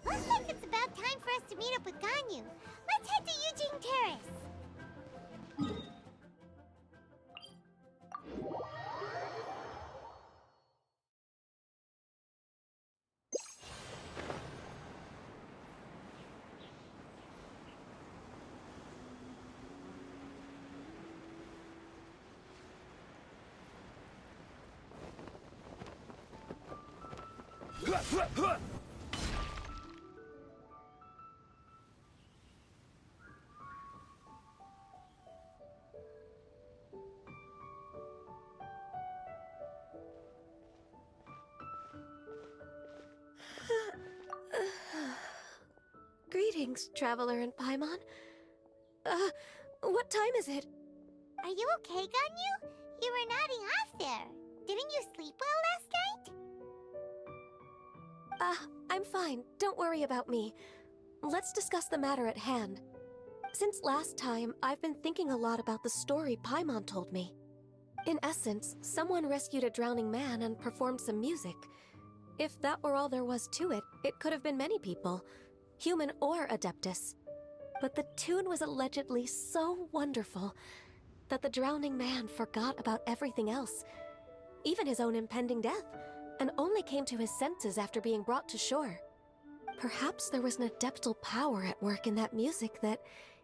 Looks like it's about time for us to meet up with Ganyu. Let's head to Eugene Terrace. Greetings, Traveler and Paimon. What time is it? Are you okay, Ganyu? You were nodding off there. Didn't you sleep well last night? I'm fine. Don't worry about me. Let's discuss the matter at hand. Since last time, I've been thinking a lot about the story Paimon told me. In essence, someone rescued a drowning man and performed some music. If that were all there was to it, it could have been many people, human or Adeptus. But the tune was allegedly so wonderful that the drowning man forgot about everything else, even his own impending death, and only came to his senses after being brought to shore. Perhaps there was an adeptal power at work in that music that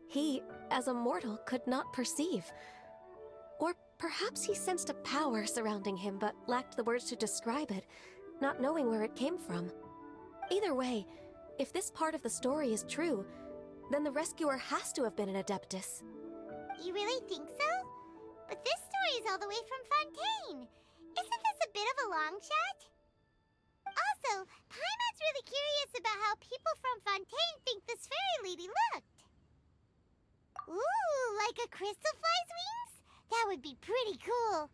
he, as a mortal, could not perceive. Or perhaps he sensed a power surrounding him but lacked the words to describe it, not knowing where it came from. Either way, if this part of the story is true, then the rescuer has to have been an Adeptus. You really think so? But this story is all the way from Fontaine. Isn't this a bit of a long shot? Also, Paimon's really curious about how people from Fontaine think this fairy lady looked. Ooh, like a crystal fly's wings? That would be pretty cool.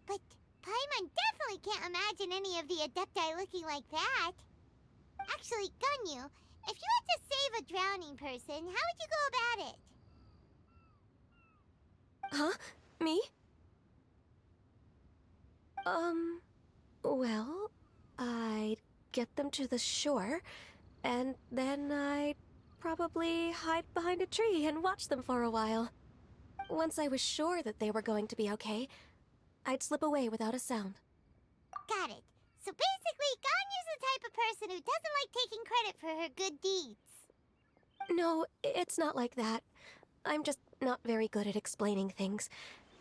But Paimon definitely can't imagine any of the Adepti looking like that. Actually, Ganyu, if you had to save a drowning person, how would you go about it? Huh? Me? Well, I'd get them to the shore, and then I'd probably hide behind a tree and watch them for a while. Once I was sure that they were going to be okay, I'd slip away without a sound. Got it. So basically, Ganyu's the type of person who doesn't like taking credit for her good deeds. No, it's not like that. I'm just not very good at explaining things.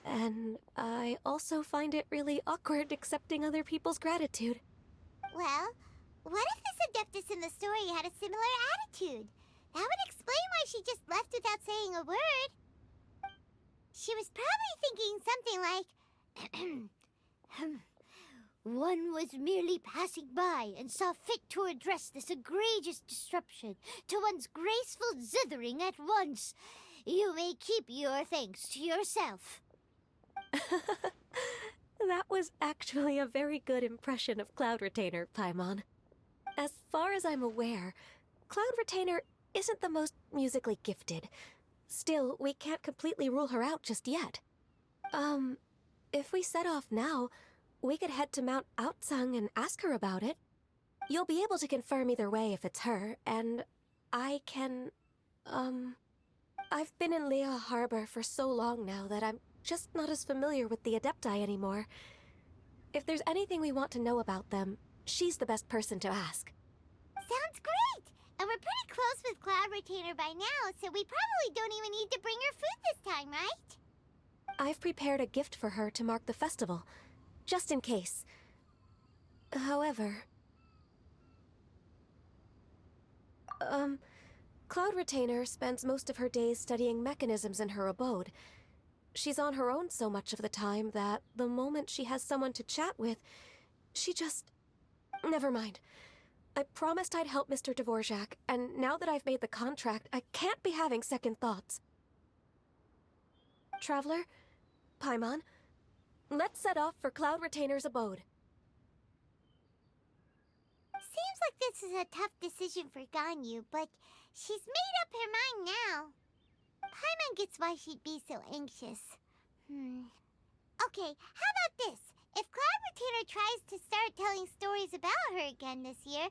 And I also find it really awkward accepting other people's gratitude. Well, what if this Adeptus in the story had a similar attitude? That would explain why she just left without saying a word. She was probably thinking something like, one was merely passing by and saw fit to address this egregious disruption to one's graceful zithering at once. You may keep your thanks to yourself. That was actually a very good impression of Cloud Retainer, Paimon. As far as I'm aware, Cloud Retainer isn't the most musically gifted. Still, we can't completely rule her out just yet. If we set off now, we could head to Mount Outsung and ask her about it. You'll be able to confirm either way if it's her, and I can, I've been in Lea Harbor for so long now that I'm just not as familiar with the Adepti anymore. If there's anything we want to know about them, she's the best person to ask. Sounds great! And we're pretty close with Cloud Retainer by now, so we probably don't even need to bring her food this time, right? I've prepared a gift for her to mark the festival, just in case. However... Cloud Retainer spends most of her days studying mechanisms in her abode. She's on her own so much of the time that the moment she has someone to chat with, she just... Never mind. I promised I'd help Mr. Dvorak, and now that I've made the contract, I can't be having second thoughts. Traveler, Paimon, let's set off for Cloud Retainer's abode. Seems like this is a tough decision for Ganyu, but she's made up her mind now. Paimon gets why she'd be so anxious. Okay, how about this? If Cloud Retainer tries to start telling stories about her again this year,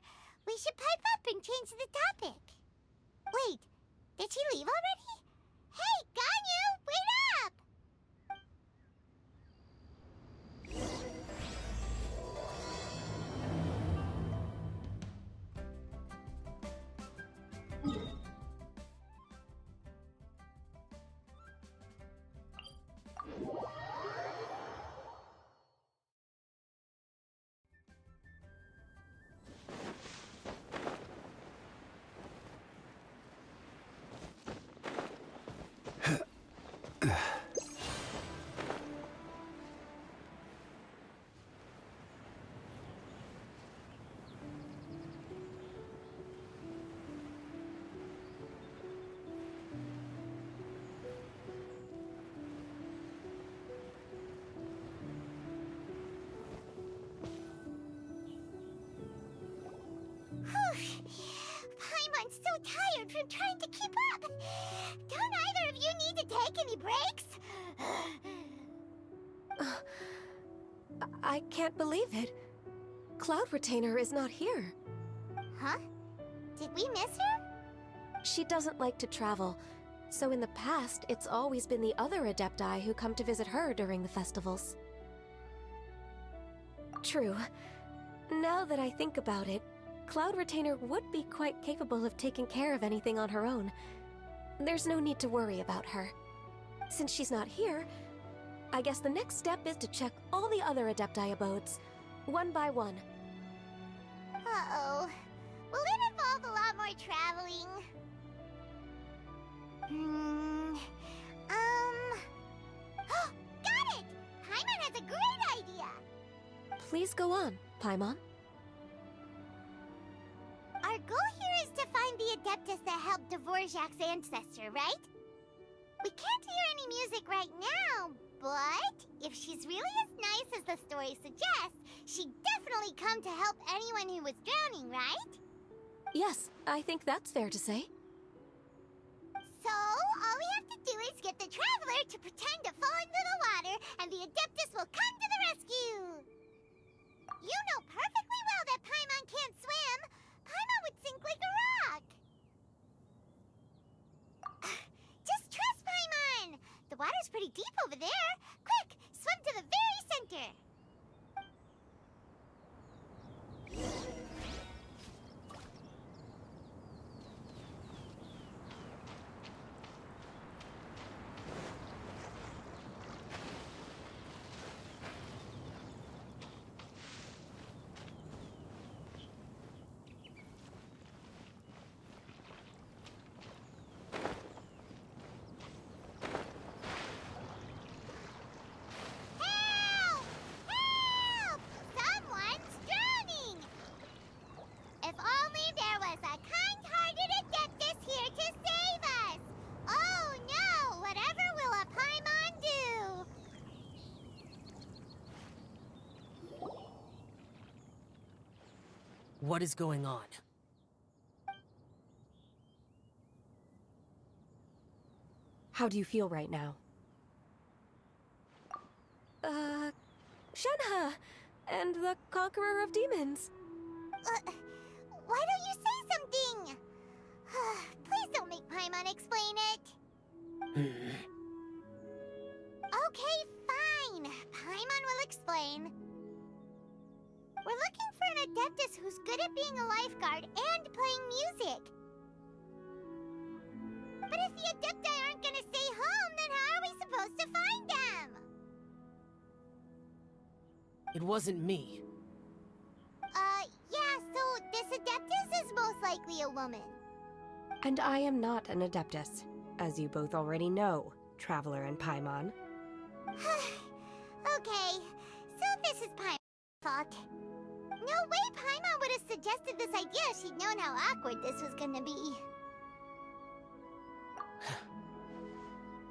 we should pipe up and change the topic. Wait, did she leave already? Hey, Ganyu, wait up! Paimon's so tired from trying to keep up. Don't either of you need to take any breaks? I can't believe it. Cloud Retainer is not here. Huh? Did we miss her? She doesn't like to travel, so in the past, it's always been the other Adepti who come to visit her during the festivals. True. Now that I think about it, Cloud Retainer would be quite capable of taking care of anything on her own. There's no need to worry about her. Since she's not here, I guess the next step is to check all the other Adepti abodes, one by one. Uh-oh. Will it involve a lot more traveling? Got it! Paimon has a great idea! Please go on, Paimon. Our goal here is to find the Adeptus that helped Dvorak's ancestor, right? We can't hear any music right now, but if she's really as nice as the story suggests, she'd definitely come to help anyone who was drowning, right? Yes, I think that's fair to say. So, all we have to do is get the Traveler to pretend to fall into the water, and the Adeptus will come to the rescue! You know perfectly well that Paimon can't swim! Paimon would sink like a rock! Just trust Paimon! The water's pretty deep over there! Quick, swim to the very center! Help! Help! Someone's drowning! If only there was a kind-hearted Adeptus here to save us! Oh no! Whatever will a Paimon do? What is going on? How do you feel right now? Shenhe! And the Conqueror of Demons! Why don't you say something? Please don't make Paimon explain it. Okay, fine. Paimon will explain. We're looking for an Adeptus who's good at being a lifeguard and playing music. But if the Adepti aren't gonna stay home, then how are we supposed to find them? It wasn't me. Yeah, so this Adeptus is most likely a woman. And I am not an Adeptus, as you both already know, Traveler and Paimon. Okay, so this is Paimon's fault. No way Paimon would have suggested this idea if she'd known how awkward this was gonna be.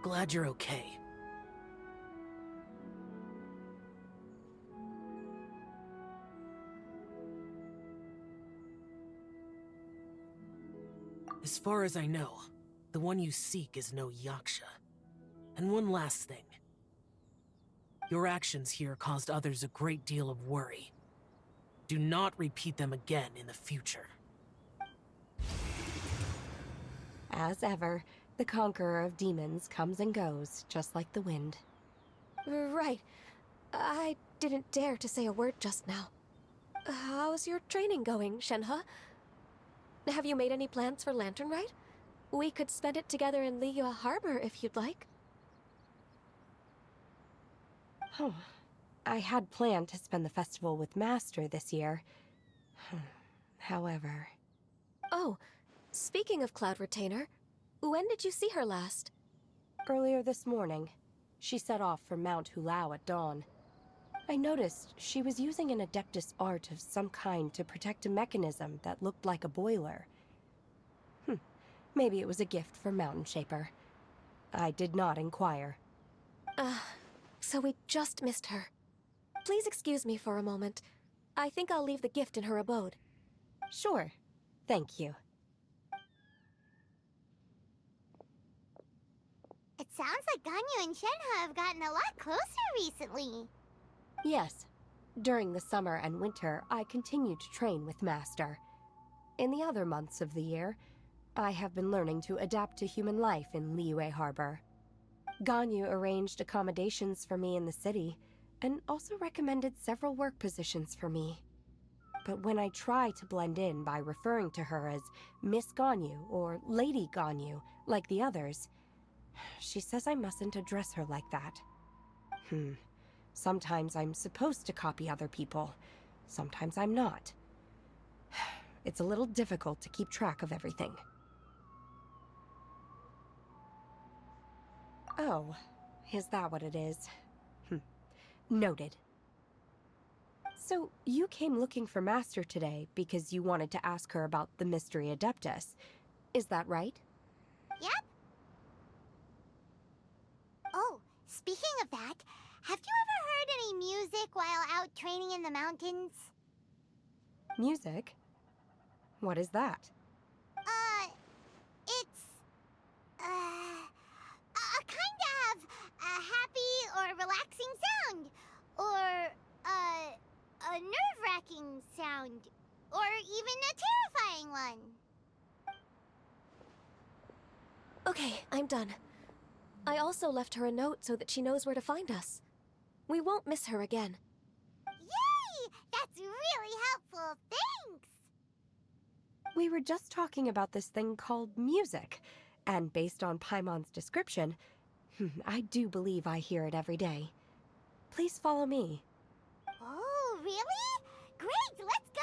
Glad you're okay. As far as I know, the one you seek is no Yaksha. And one last thing. Your actions here caused others a great deal of worry. Do not repeat them again in the future. As ever, the conqueror of demons comes and goes, just like the wind. Right. I didn't dare to say a word just now. How's your training going, Shenhe? Have you made any plans for Lantern Rite? We could spend it together in Liyue Harbor if you'd like. Oh, I had planned to spend the festival with Master this year. However... Oh, speaking of Cloud Retainer, when did you see her last? Earlier this morning, she set off for Mount Hulao at dawn. I noticed she was using an Adeptus art of some kind to protect a mechanism that looked like a boiler. Maybe it was a gift from Mountain Shaper. I did not inquire. So we just missed her. Please excuse me for a moment. I think I'll leave the gift in her abode. Sure. Thank you. It sounds like Ganyu and Shenhe have gotten a lot closer recently. Yes. During the summer and winter, I continued to train with Master. In the other months of the year, I have been learning to adapt to human life in Liyue Harbor. Ganyu arranged accommodations for me in the city, and also recommended several work positions for me. But when I try to blend in by referring to her as Miss Ganyu or Lady Ganyu, like the others, she says I mustn't address her like that. Sometimes I'm supposed to copy other people, sometimes I'm not. It's a little difficult to keep track of everything. Oh, is that what it is? Noted. So, you came looking for Master today because you wanted to ask her about the Mystery Adeptus. Is that right? Yep. Oh, speaking of that, have you ever heard any music while out training in the mountains? Music? What is that? It's... a kind of a happy or relaxing sound. Or, a nerve-wracking sound. Or even a terrifying one. Okay, I'm done. I also left her a note so that she knows where to find us. We won't miss her again. Yay! That's really helpful. Thanks! We were just talking about this thing called music, and based on Paimon's description, I do believe I hear it every day. Please follow me. Oh, really? Great, let's go!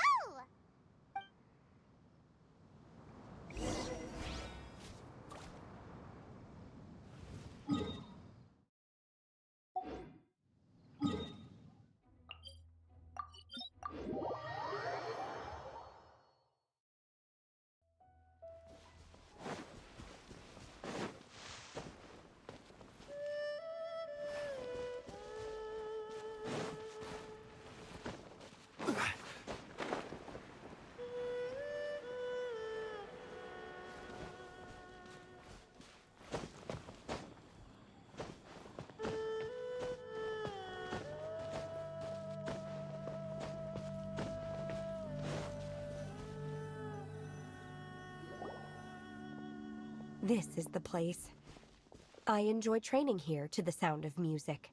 This is the place. I enjoy training here to the sound of music.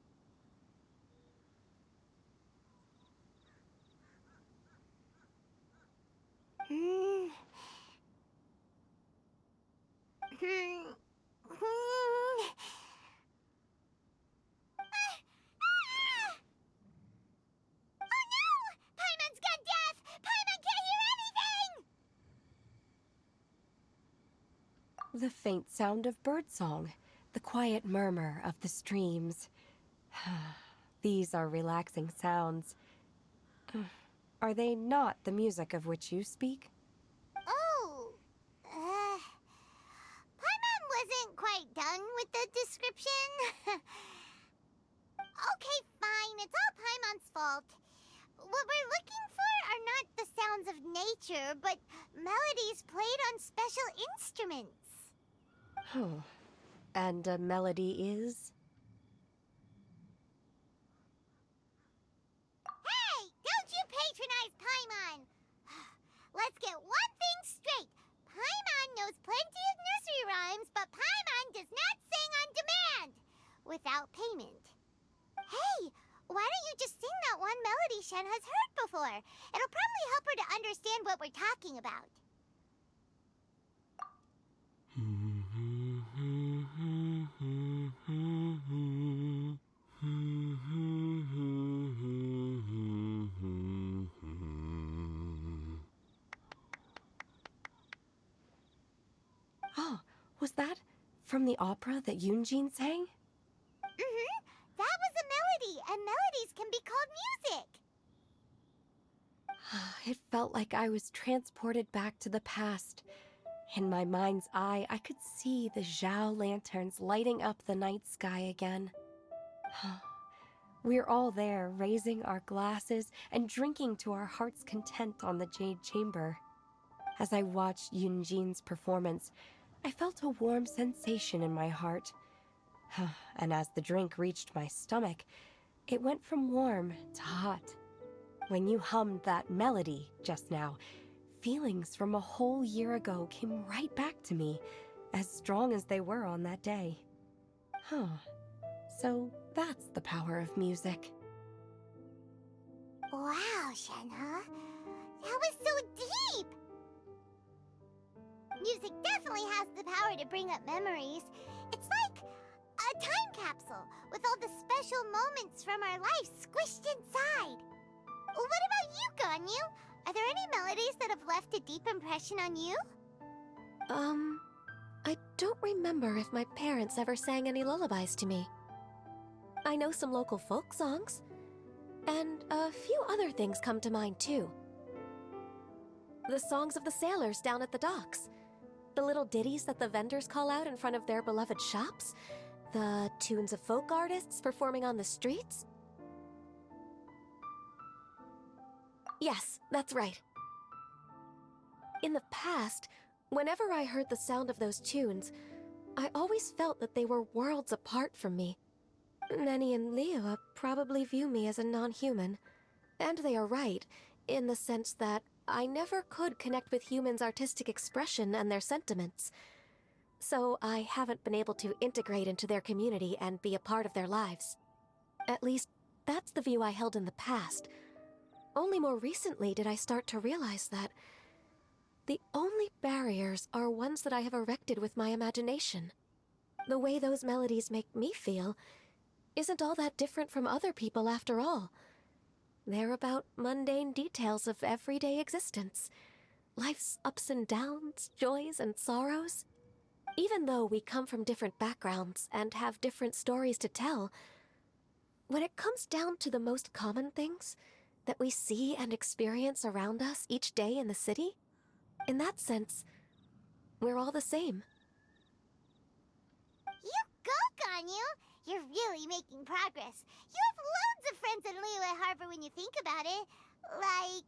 The faint sound of birdsong, the quiet murmur of the streams. These are relaxing sounds. Are they not the music of which you speak? Oh, Paimon wasn't quite done with the description. Okay, fine, it's all Paimon's fault. What we're looking for are not the sounds of nature, but melodies played on special instruments. Oh, and a melody is? let's get one thing straight. Paimon knows plenty of nursery rhymes, but Paimon does not sing on demand. Without payment. Hey, why don't you just sing that one melody Shen has heard before? It'll probably help her to understand what we're talking about. Oh, was that from the opera that Yunjin sang? That was a melody, and melodies can be called music. It felt like I was transported back to the past. In my mind's eye, I could see the Zhao lanterns lighting up the night sky again. We're all there, raising our glasses and drinking to our heart's content on the Jade Chamber. As I watched Yunjin's performance, I felt a warm sensation in my heart. And as the drink reached my stomach, it went from warm to hot. When you hummed that melody just now, feelings from a whole year ago came right back to me, as strong as they were on that day. So that's the power of music. Wow, Shenhe. That was so deep! Music definitely has the power to bring up memories. It's like a time capsule with all the special moments from our life squished inside. What about you, Ganyu? Are there any melodies that have left a deep impression on you? I don't remember if my parents ever sang any lullabies to me. I know some local folk songs, and a few other things come to mind too. The songs of the sailors down at the docks, the little ditties that the vendors call out in front of their beloved shops, the tunes of folk artists performing on the streets. Yes, that's right. In the past, whenever I heard the sound of those tunes, I always felt that they were worlds apart from me. Nenny and Leah probably view me as a non-human. And they are right, in the sense that I never could connect with humans' artistic expression and their sentiments. So I haven't been able to integrate into their community and be a part of their lives. At least, that's the view I held in the past. Only more recently did I start to realize that the only barriers are ones that I have erected with my imagination. The way those melodies make me feel isn't all that different from other people after all. They're about mundane details of everyday existence. Life's ups and downs, joys and sorrows. Even though we come from different backgrounds and have different stories to tell, when it comes down to the most common things that we see and experience around us each day in the city, in that sense, we're all the same. You go, Ganyu! You're really making progress. You have loads of friends in Liyue Harbor when you think about it. Like,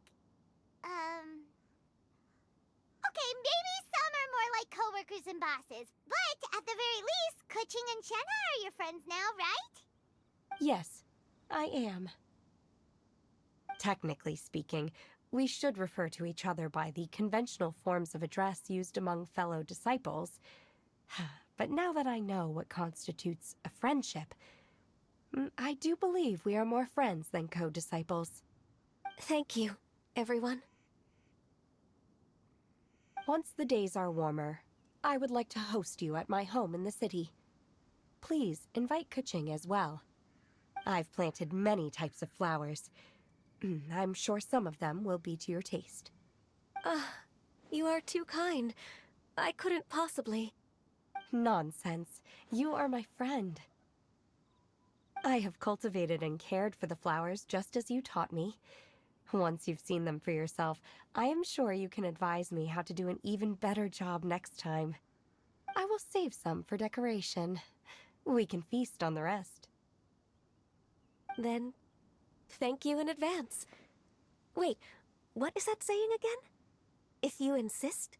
okay, maybe some are more like coworkers and bosses, but at the very least, Keqing and Shenhe are your friends now, right? Yes, I am. Technically speaking, we should refer to each other by the conventional forms of address used among fellow disciples. But now that I know what constitutes a friendship, I do believe we are more friends than co-disciples. Thank you, everyone. Once the days are warmer, I would like to host you at my home in the city. Please invite Keqing as well. I've planted many types of flowers. I'm sure some of them will be to your taste. You are too kind. I couldn't possibly. Nonsense. You are my friend. I have cultivated and cared for the flowers just as you taught me. Once you've seen them for yourself, I am sure you can advise me how to do an even better job next time. I will save some for decoration. We can feast on the rest. Then, thank you in advance. Wait, what is that saying again? If you insist?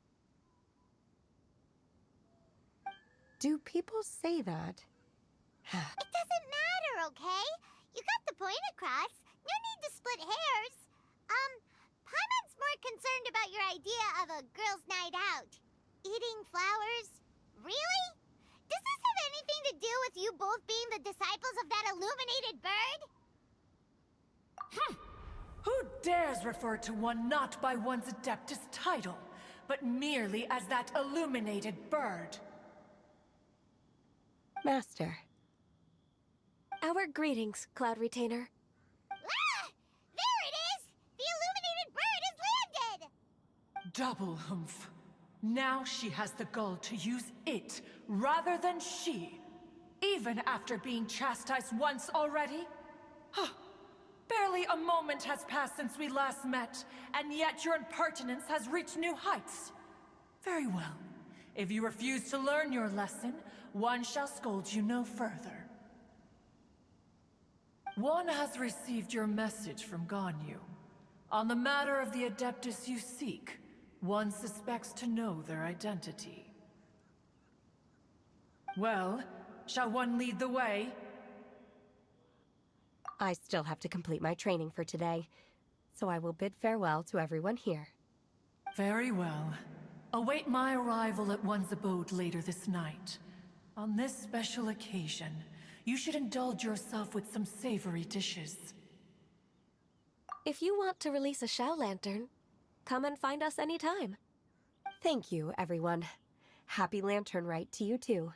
Do people say that? It doesn't matter, okay? You got the point across. No need to split hairs. Paimon's more concerned about your of a girls' night out. Eating flowers? Really? Does this have anything to do with you both being the disciples of that illuminated bird? Who dares refer to one not by one's Adeptus title, but merely as that illuminated bird? Master. Our greetings, Cloud Retainer. Ah! There it is! The illuminated bird has landed! Double humph. Now she has the gall to use it rather than she, even after being chastised once already? Huh. Barely a moment has passed since we last met, and yet your impertinence has reached new heights. Very well. If you refuse to learn your lesson, one shall scold you no further. One has received your message from Ganyu. On the matter of the Adeptus you seek, one suspects to know their identity. Well, shall one lead the way? I still have to complete my training for today, so I will bid farewell to everyone here. Very well. Await my arrival at one's abode later this night. On this special occasion, you should indulge yourself with some savory dishes. If you want to release a Shao Lantern, come and find us anytime. Thank you, everyone. Happy Lantern Rite to you too.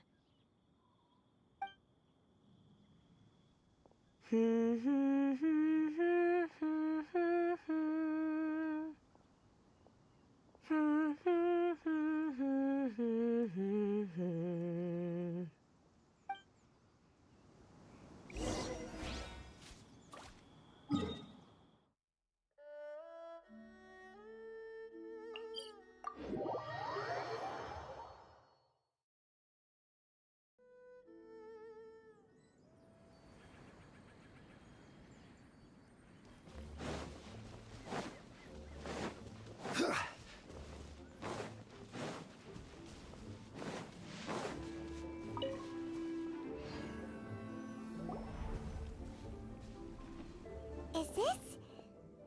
Is this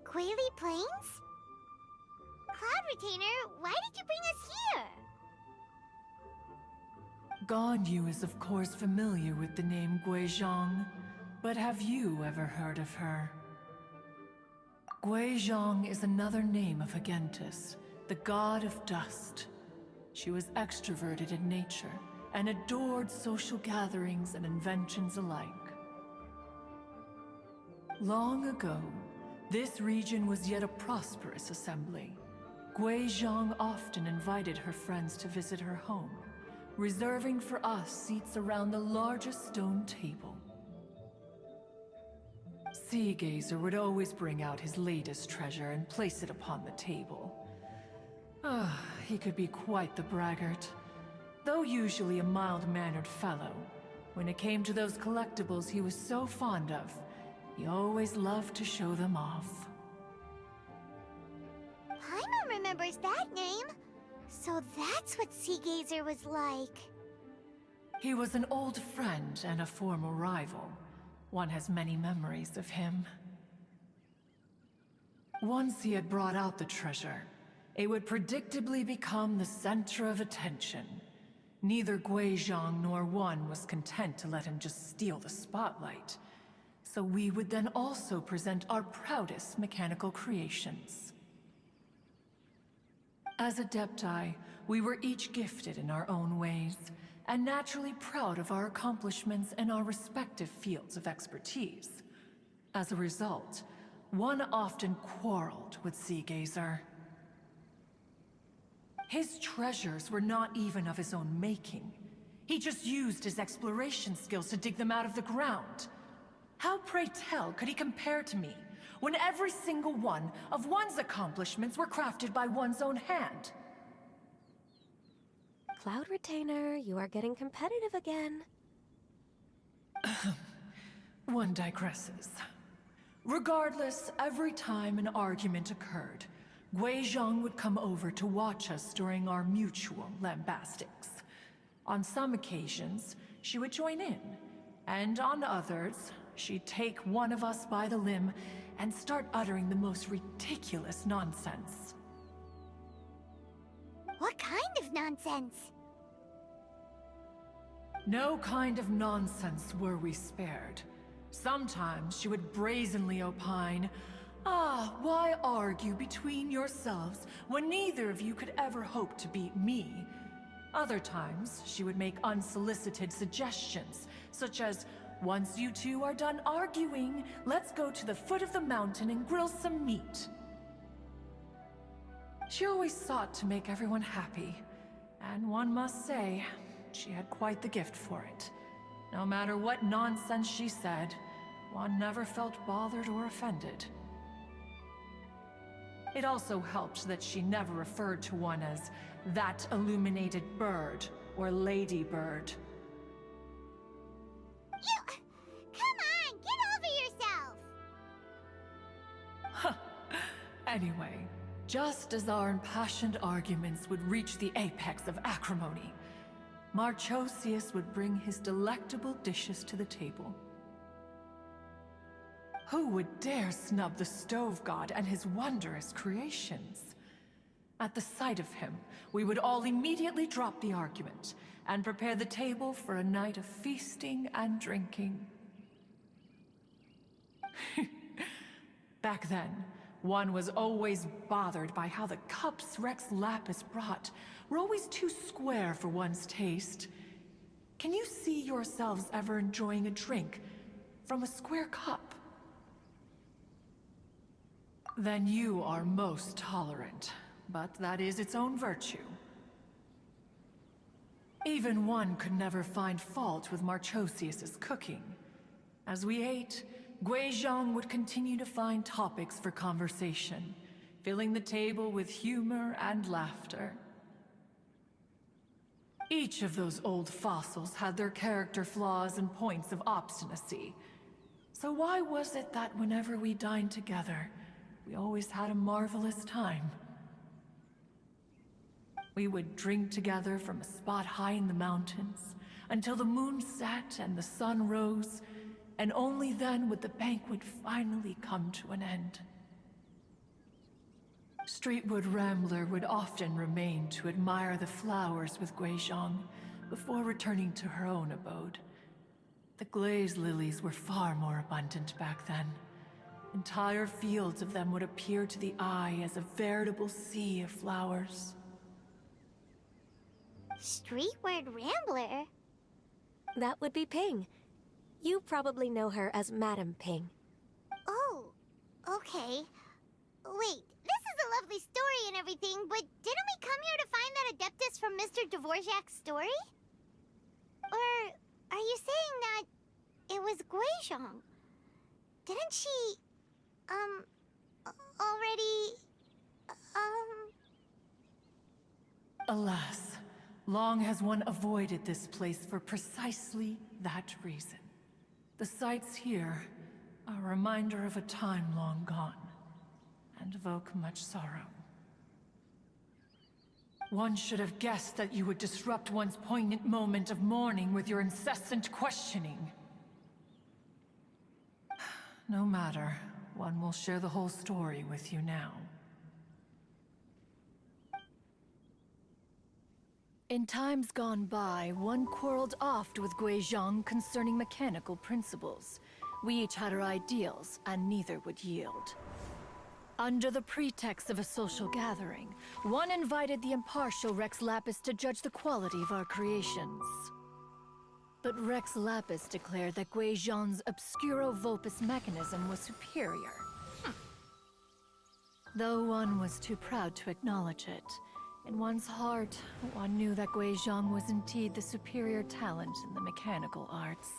Quaily Plains? Cloud Retainer, why did you bring us here? Ganyu is of course familiar with the name Guizhong, but have you ever heard of her? Guizhong is another name of Agentis, the god of dust. She was extroverted in nature and adored social gatherings and inventions alike. Long ago, this region was yet a prosperous assembly. Guizhong often invited her friends to visit her home, reserving for us seats around the largest stone table. Sea Gazer would always bring out his latest treasure and place it upon the table. He could be quite the braggart. Though usually a mild-mannered fellow, when it came to those collectibles he was so fond of, he always loved to show them off. Paimon remembers that name. So that's what Sea Gazer was like. He was an old friend and a former rival. One has many memories of him. Once he had brought out the treasure, it would predictably become the center of attention. Neither Guizhong nor one was content to let him just steal the spotlight. So we would then also present our proudest mechanical creations. As Adepti, we were each gifted in our own ways, and naturally proud of our accomplishments in our respective fields of expertise. As a result, one often quarreled with Sea Gazer. His treasures were not even of his own making. He just used his exploration skills to dig them out of the ground. How, pray tell, could he compare to me, when every single one of one's accomplishments were crafted by one's own hand? Cloud Retainer, you are getting competitive again. One digresses. Regardless, every time an argument occurred, Guizhong would come over to watch us during our mutual lambastics. On some occasions, she would join in, and on others, she'd take one of us by the limb and start uttering the most ridiculous nonsense. What kind of nonsense? No kind of nonsense were we spared. Sometimes she would brazenly opine, "Ah, why argue between yourselves when neither of you could ever hope to beat me?" Other times, she would make unsolicited suggestions, such as, "Once you two are done arguing, let's go to the foot of the mountain and grill some meat." She always sought to make everyone happy, and one must say, she had quite the gift for it. No matter what nonsense she said, one never felt bothered or offended. It also helped that she never referred to one as that illuminated bird or lady bird. Come on, get over yourself! Anyway, just as our impassioned arguments would reach the apex of acrimony, Marchosius would bring his delectable dishes to the table. Who would dare snub the stove god and his wondrous creations? At the sight of him, we would all immediately drop the argument and prepare the table for a night of feasting and drinking. Back then, one was always bothered by how the cups Rex Lapis brought were always too square for one's taste. Can you see yourselves ever enjoying a drink from a square cup? Then you are most tolerant, but that is its own virtue. Even one could never find fault with Marchosius's cooking. As we ate, Guizhong would continue to find topics for conversation, filling the table with humor and laughter. Each of those old fossils had their character flaws and points of obstinacy. So why was it that whenever we dined together, we always had a marvelous time? We would drink together from a spot high in the mountains, until the moon set and the sun rose, and only then would the banquet finally come to an end. Streetwood Rambler would often remain to admire the flowers with Guizhong before returning to her own abode. The glaze lilies were far more abundant back then. Entire fields of them would appear to the eye as a veritable sea of flowers. Streetward Rambler? That would be Ping. You probably know her as Madam Ping. Oh, okay. Wait, this is a lovely story and everything, but didn't we come here to find that Adeptus from Mr. Dvorak's story? Or are you saying that it was Guizhong? Didn't she, already, Alas, long has one avoided this place for precisely that reason. The sights here are a reminder of a time long gone, and evoke much sorrow. One should have guessed that you would disrupt one's poignant moment of mourning with your incessant questioning. No matter, one will share the whole story with you now. In times gone by, one quarreled oft with Guizhong concerning mechanical principles. We each had our ideals, and neither would yield. Under the pretext of a social gathering, one invited the impartial Rex Lapis to judge the quality of our creations. But Rex Lapis declared that Guizhong's Obscuro Vulpus mechanism was superior. Though one was too proud to acknowledge it, in one's heart, one knew that Guizhong was indeed the superior talent in the mechanical arts.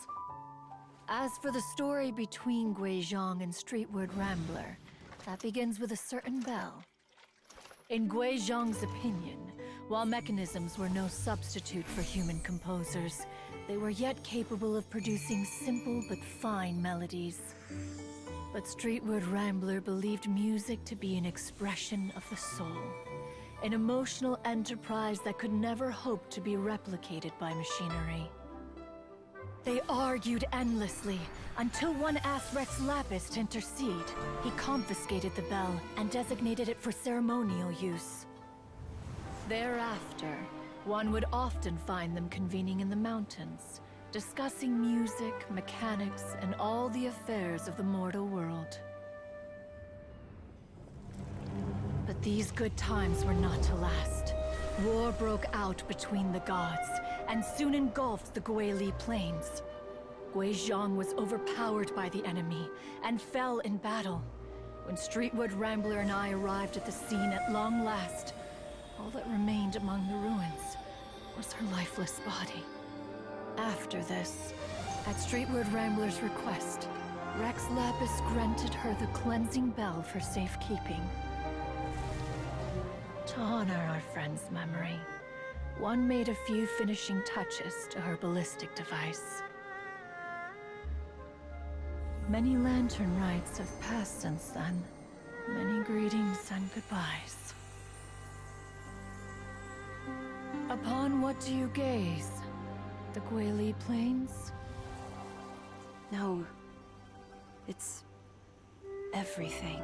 As for the story between Guizhong and Streetward Rambler, that begins with a certain bell. In Guizhong's opinion, while mechanisms were no substitute for human composers, they were yet capable of producing simple but fine melodies. But Streetward Rambler believed music to be an expression of the soul, an emotional enterprise that could never hope to be replicated by machinery. They argued endlessly, until one asked Rex Lapis to intercede. He confiscated the bell and designated it for ceremonial use. Thereafter, one would often find them convening in the mountains, discussing music, mechanics, and all the affairs of the mortal world. But these good times were not to last. War broke out between the gods, and soon engulfed the Guili Plains. Guizhong was overpowered by the enemy, and fell in battle. When Streetwood Rambler and I arrived at the scene at long last, all that remained among the ruins was her lifeless body. After this, at Streetwood Rambler's request, Rex Lapis granted her the cleansing bell for safekeeping. To honor our friend's memory, one made a few finishing touches to her ballistic device. Many lantern rites have passed since then. Many greetings and goodbyes. Upon what do you gaze? The Guili Plains? No. It's everything.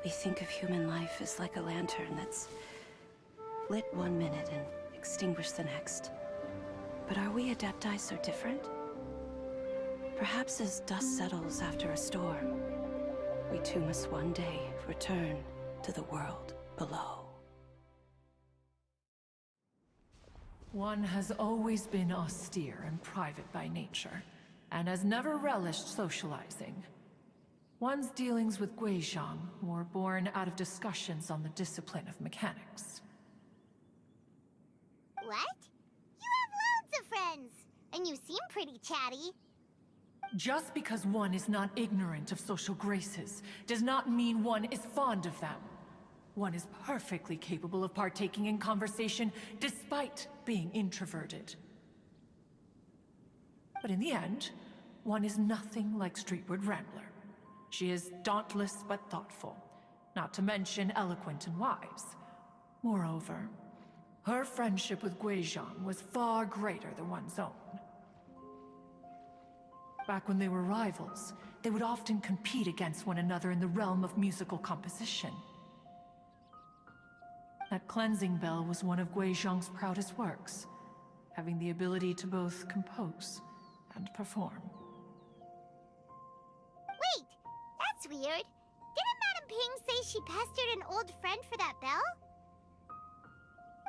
We think of human life as like a lantern that's lit one minute and extinguished the next. But are we Adepti so different? Perhaps as dust settles after a storm, we too must one day return to the world below. One has always been austere and private by nature, and has never relished socializing. One's dealings with Guizhong were born out of discussions on the discipline of mechanics. What? You have loads of friends, and you seem pretty chatty. Just because one is not ignorant of social graces does not mean one is fond of them. One is perfectly capable of partaking in conversation despite being introverted. But in the end, one is nothing like Streetwood Rambler. She is dauntless but thoughtful, not to mention eloquent and wise. Moreover, her friendship with Guizhong was far greater than one's own. Back when they were rivals, they would often compete against one another in the realm of musical composition. That cleansing bell was one of Guizhong's proudest works, having the ability to both compose and perform. Wait, that's weird. Didn't Madame Ping say she pestered an old friend for that bell?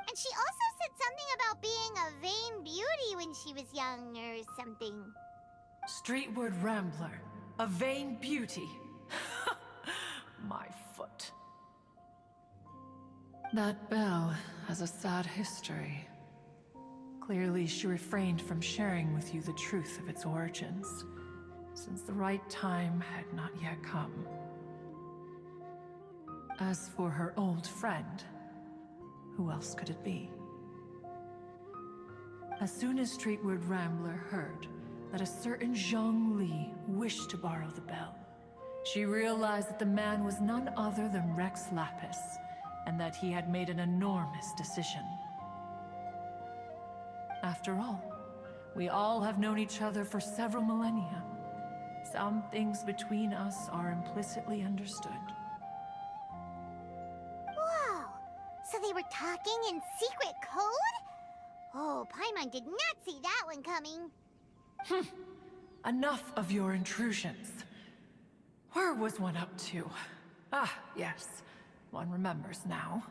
And she also said something about being a vain beauty when she was young or something. Streetwood Rambler, a vain beauty. My foot. That bell has a sad history. Clearly, she refrained from sharing with you the truth of its origins, since the right time had not yet come. As for her old friend, who else could it be? As soon as Streetwood Rambler heard that a certain Zhang Li wished to borrow the bell, she realized that the man was none other than Rex Lapis, and that he had made an enormous decision. After all, we all have known each other for several millennia. Some things between us are implicitly understood. Whoa! So they were talking in secret code? Oh, Paimon did not see that one coming. Enough of your intrusions. Where was one up to? Ah, yes. One remembers now.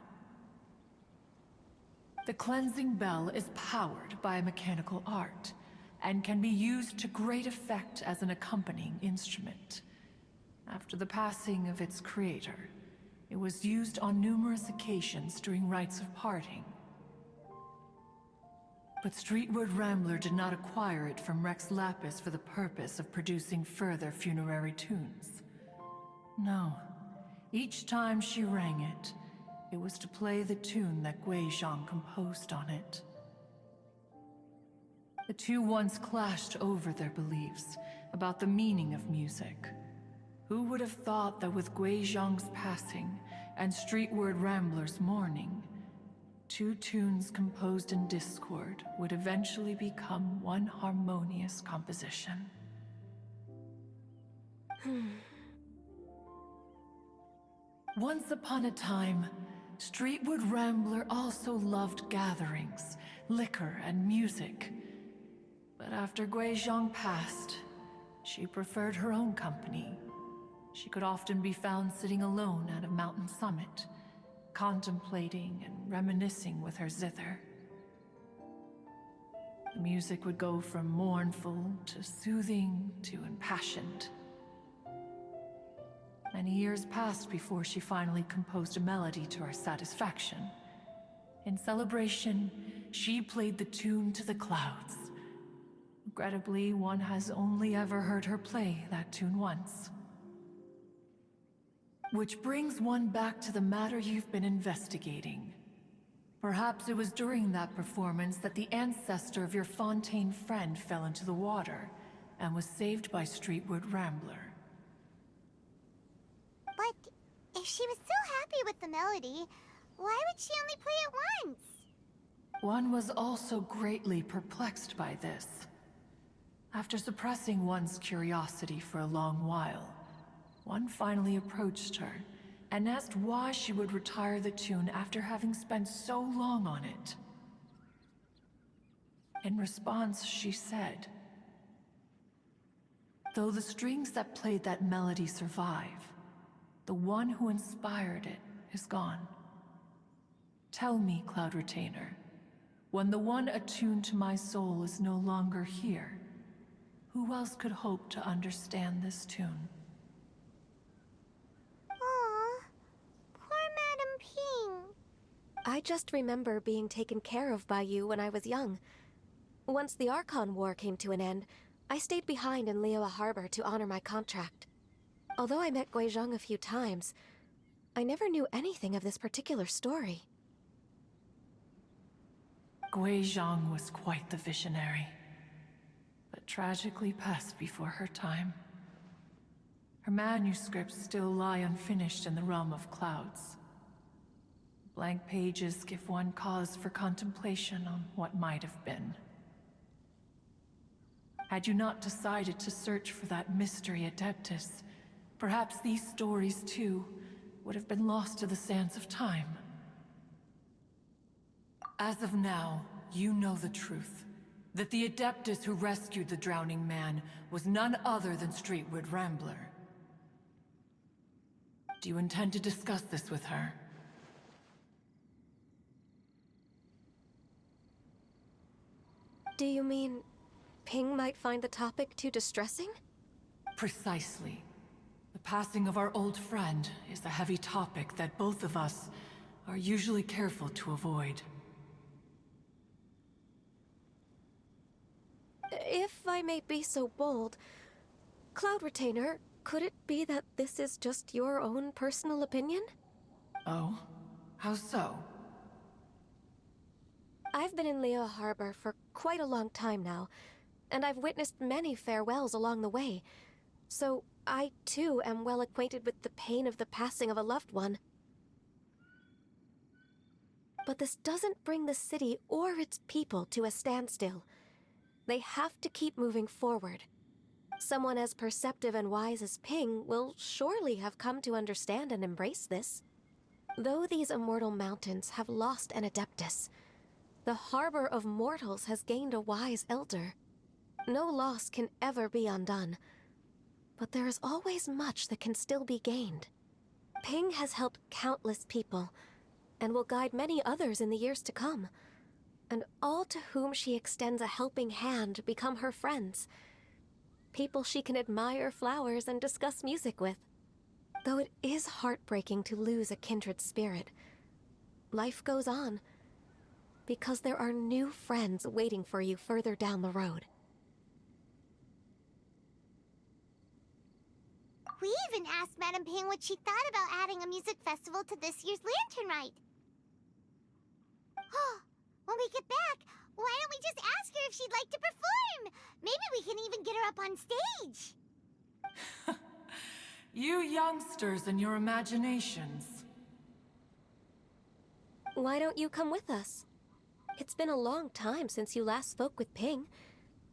The cleansing bell is powered by a mechanical art, and can be used to great effect as an accompanying instrument. After the passing of its creator, it was used on numerous occasions during rites of parting. But Streetwood Rambler did not acquire it from Rex Lapis for the purpose of producing further funerary tunes. No. Each time she rang it, it was to play the tune that Guizhong composed on it. The two once clashed over their beliefs about the meaning of music. Who would have thought that with Guizhong's passing and Streetwood Rambler's mourning, two tunes composed in discord would eventually become one harmonious composition? Once upon a time, Streetwood Rambler also loved gatherings, liquor, and music. But after Guizhong passed, she preferred her own company. She could often be found sitting alone at a mountain summit, contemplating and reminiscing with her zither. The music would go from mournful to soothing to impassioned. Many years passed before she finally composed a melody to her satisfaction. In celebration, she played the tune to the clouds. Regrettably, one has only ever heard her play that tune once. Which brings one back to the matter you've been investigating. Perhaps it was during that performance that the ancestor of your Fontaine friend fell into the water and was saved by Streetwood Rambler. But if she was so happy with the melody, why would she only play it once? One was also greatly perplexed by this. After suppressing one's curiosity for a long while, one finally approached her and asked why she would retire the tune after having spent so long on it. In response, she said, "Though the strings that played that melody survive, the one who inspired it is gone. Tell me, Cloud Retainer, when the one attuned to my soul is no longer here, who else could hope to understand this tune?" Aw, poor Madam Ping. I just remember being taken care of by you when I was young. Once the Archon War came to an end, I stayed behind in Liyue Harbor to honor my contract. Although I met Guizhong a few times, I never knew anything of this particular story. Guizhong was quite the visionary, but tragically passed before her time. Her manuscripts still lie unfinished in the realm of clouds. Blank pages give one cause for contemplation on what might have been. Had you not decided to search for that mystery Adeptus, perhaps these stories, too, would have been lost to the sands of time. As of now, you know the truth. That the Adeptus who rescued the drowning man was none other than Streetwood Rambler. Do you intend to discuss this with her? Do you mean Ping might find the topic too distressing? Precisely. The passing of our old friend is a heavy topic that both of us are usually careful to avoid. If I may be so bold, Cloud Retainer, could it be that this is just your own personal opinion? Oh? How so? I've been in Liyue Harbor for quite a long time now, and I've witnessed many farewells along the way, so I too am well acquainted with the pain of the passing of a loved one. But this doesn't bring the city or its people to a standstill. They have to keep moving forward. Someone as perceptive and wise as Ping will surely have come to understand and embrace this. Though these immortal mountains have lost an Adeptus, the harbor of mortals has gained a wise elder. No loss can ever be undone, but there is always much that can still be gained. Ping has helped countless people, and will guide many others in the years to come. And all to whom she extends a helping hand become her friends. People she can admire flowers and discuss music with. Though it is heartbreaking to lose a kindred spirit, life goes on, because there are new friends waiting for you further down the road. We even asked Madam Ping what she thought about adding a music festival to this year's Lantern Rite. When we get back, why don't we just ask her if she'd like to perform? Maybe we can even get her up on stage. You youngsters and your imaginations. Why don't you come with us? It's been a long time since you last spoke with Ping,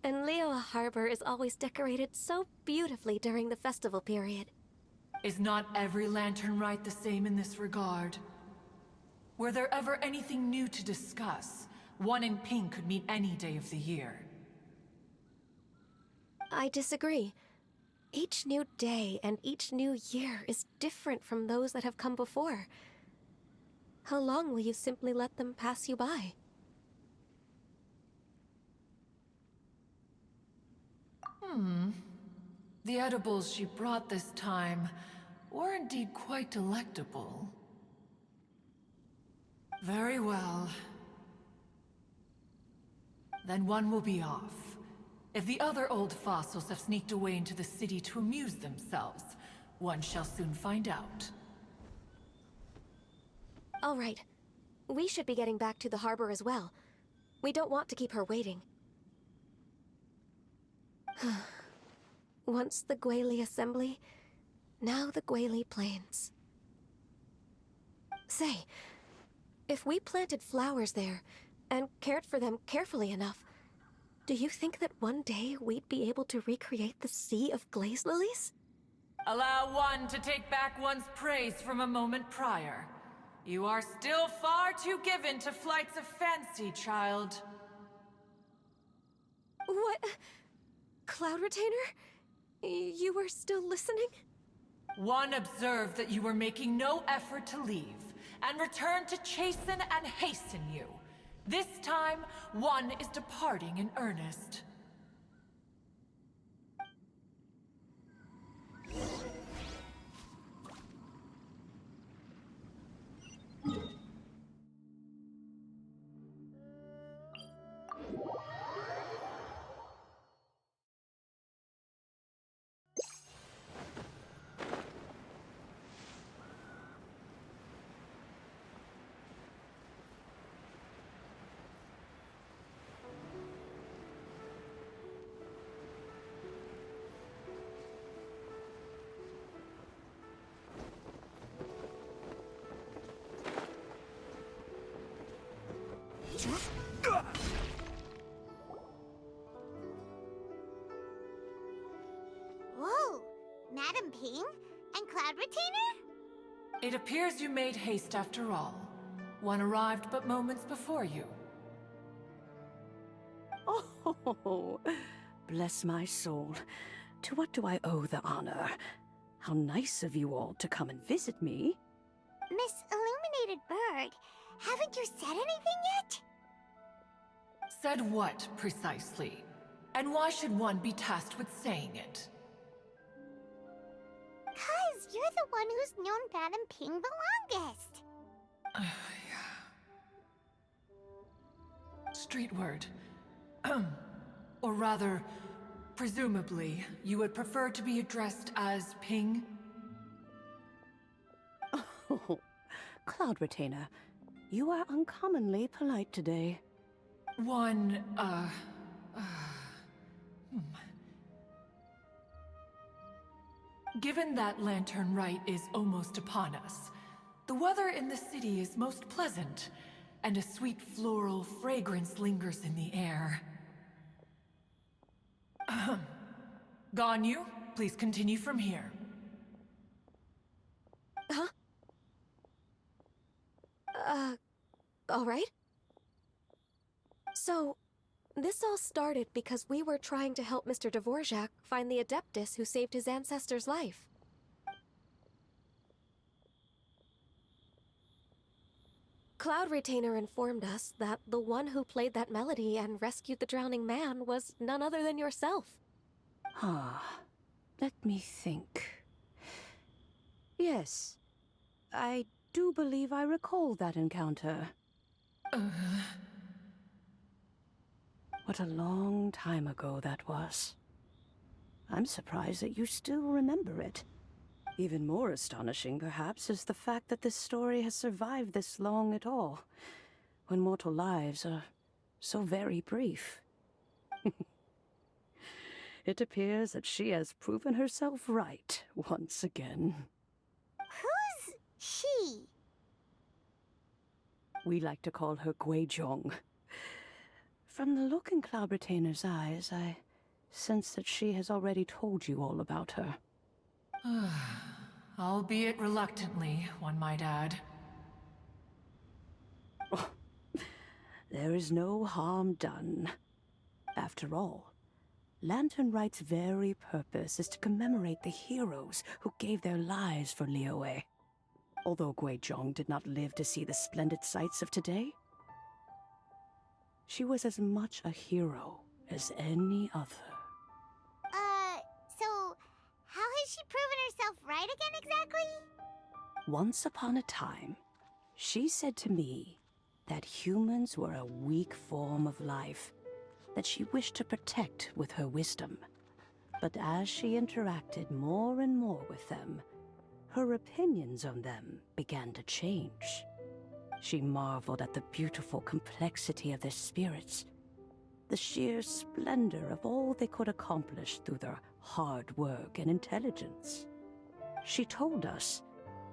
and Liyue Harbor is always decorated so beautifully during the festival period. Is not every lantern rite the same in this regard? Were there ever anything new to discuss? One in pink could meet any day of the year. I disagree. Each new day and each new year is different from those that have come before. How long will you simply let them pass you by? The edibles she brought this time were indeed quite delectable. Very well. Then one will be off. If the other old fossils have sneaked away into the city to amuse themselves, one shall soon find out. All right. We should be getting back to the harbor as well. We don't want to keep her waiting. Once the Guili Assembly, now the Guili Plains. Say, if we planted flowers there, and cared for them carefully enough, do you think that one day we'd be able to recreate the Sea of Glaze Lilies? Allow one to take back one's praise from a moment prior. You are still far too given to flights of fancy, child. What? Cloud Retainer? You were still listening? One observed that you were making no effort to leave, and returned to chasten and hasten you. This time, one is departing in earnest. Whoa! Madam Ping? And Cloud Retainer? It appears you made haste after all. One arrived but moments before you. Oh, bless my soul. To what do I owe the honor? How nice of you all to come and visit me. Miss Illuminated Bird, haven't you said anything yet? Said what, precisely? And why should one be tasked with saying it? 'Cause you're the one who's known Madam Ping the longest. Street word. Or rather, presumably, you would prefer to be addressed as Ping? Oh, Cloud Retainer, you are uncommonly polite today. One, Given that Lantern Rite is almost upon us, the weather in the city is most pleasant, and a sweet floral fragrance lingers in the air. Ganyu, please continue from here. Huh? All right. So, this all started because we were trying to help Mr. Dvorak find the Adeptus who saved his ancestor's life. Cloud Retainer informed us that the one who played that melody and rescued the drowning man was none other than yourself. Ah, let me think. Yes, I do believe I recall that encounter. What a long time ago that was. I'm surprised that you still remember it. Even more astonishing, perhaps, is the fact that this story has survived this long at all, when mortal lives are so very brief. It appears that she has proven herself right once again. Who's she? We like to call her Guizhong. From the look in Cloud Retainer's eyes, I sense that she has already told you all about her. Albeit reluctantly, one might add. There is no harm done. After all, Lantern Right's very purpose is to commemorate the heroes who gave their lives for Liyue. Although Guizhong did not live to see the splendid sights of today, she was as much a hero as any other. So how has she proven herself right again exactly? Once upon a time, she said to me that humans were a weak form of life that she wished to protect with her wisdom. But as she interacted more and more with them, her opinions on them began to change. She marveled at the beautiful complexity of their spirits, the sheer splendor of all they could accomplish through their hard work and intelligence. She told us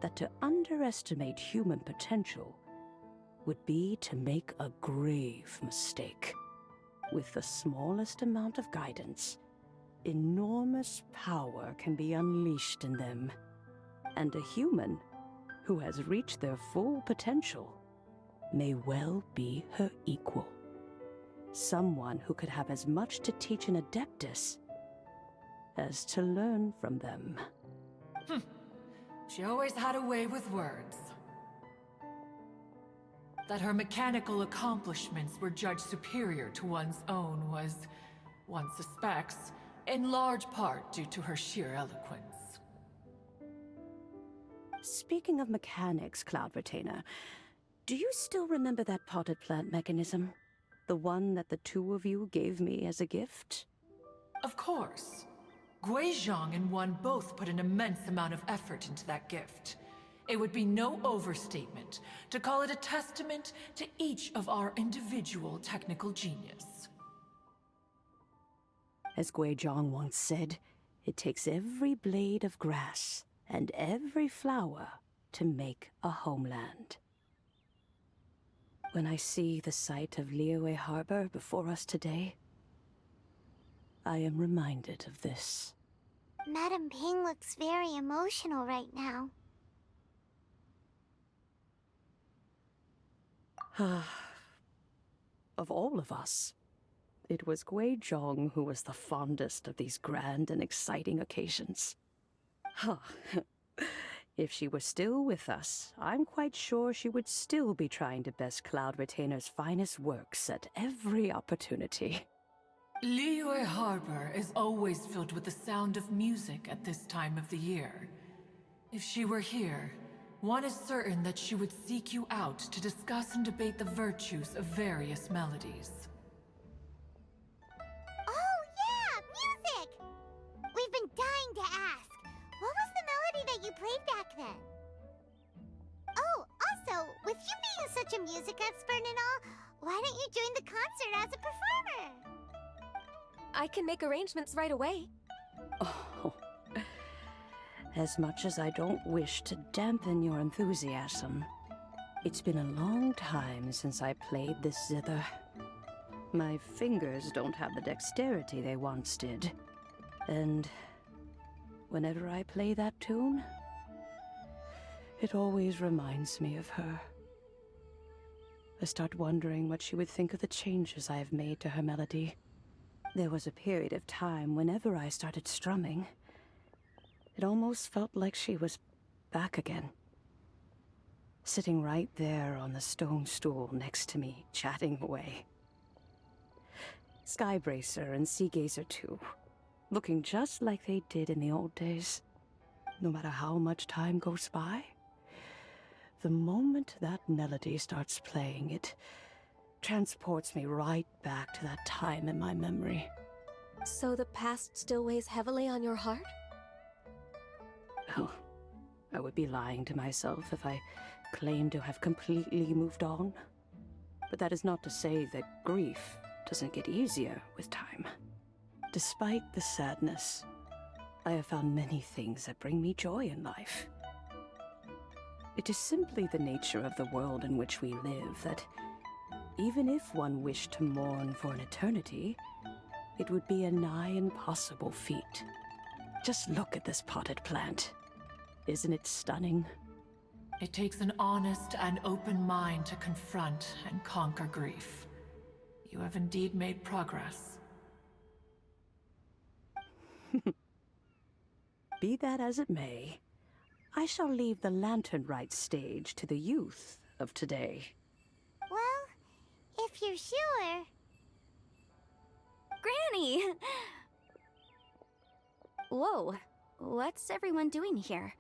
that to underestimate human potential would be to make a grave mistake. With the smallest amount of guidance, enormous power can be unleashed in them. And a human who has reached their full potential may well be her equal. Someone who could have as much to teach an Adeptus as to learn from them. She always had a way with words. That her mechanical accomplishments were judged superior to one's own was, one suspects, in large part due to her sheer eloquence. Speaking of mechanics, Cloud Retainer, do you still remember that potted plant mechanism? The one that the two of you gave me as a gift? Of course. Guizhong and one both put an immense amount of effort into that gift. It would be no overstatement to call it a testament to each of our individual technical genius. As Guizhong once said, it takes every blade of grass and every flower to make a homeland. When I see the sight of Liyue Harbor before us today, I am reminded of this. Madame Ping looks very emotional right now. Of all of us, it was Guizhong who was the fondest of these grand and exciting occasions. If she were still with us, I'm quite sure she would still be trying to best Cloud Retainer's finest works at every opportunity. Liyue Harbor is always filled with the sound of music at this time of the year. If she were here, one is certain that she would seek you out to discuss and debate the virtues of various melodies. Oh yeah, music! We've been dying to ask. What was the melody that you played back then? Oh, also, with you being such a music expert and all, why don't you join the concert as a performer? I can make arrangements right away. Oh, as much as I don't wish to dampen your enthusiasm, it's been a long time since I played this zither. My fingers don't have the dexterity they once did, and whenever I play that tune, it always reminds me of her. I start wondering what she would think of the changes I have made to her melody. There was a period of time whenever I started strumming, it almost felt like she was back again. Sitting right there on the stone stool next to me, chatting away. Skybracer and Seagazer too, looking just like they did in the old days. No matter how much time goes by, the moment that melody starts playing, it transports me right back to that time in my memory. So the past still weighs heavily on your heart? Oh, I would be lying to myself if I claimed to have completely moved on. But that is not to say that grief doesn't get easier with time. Despite the sadness, I have found many things that bring me joy in life. It is simply the nature of the world in which we live that even if one wished to mourn for an eternity, it would be a nigh impossible feat. Just look at this potted plant. Isn't it stunning? It takes an honest and open mind to confront and conquer grief. You have indeed made progress. Be that as it may, I shall leave the Lantern Rite stage to the youth of today. Well, if you're sure. Granny! Whoa, what's everyone doing here?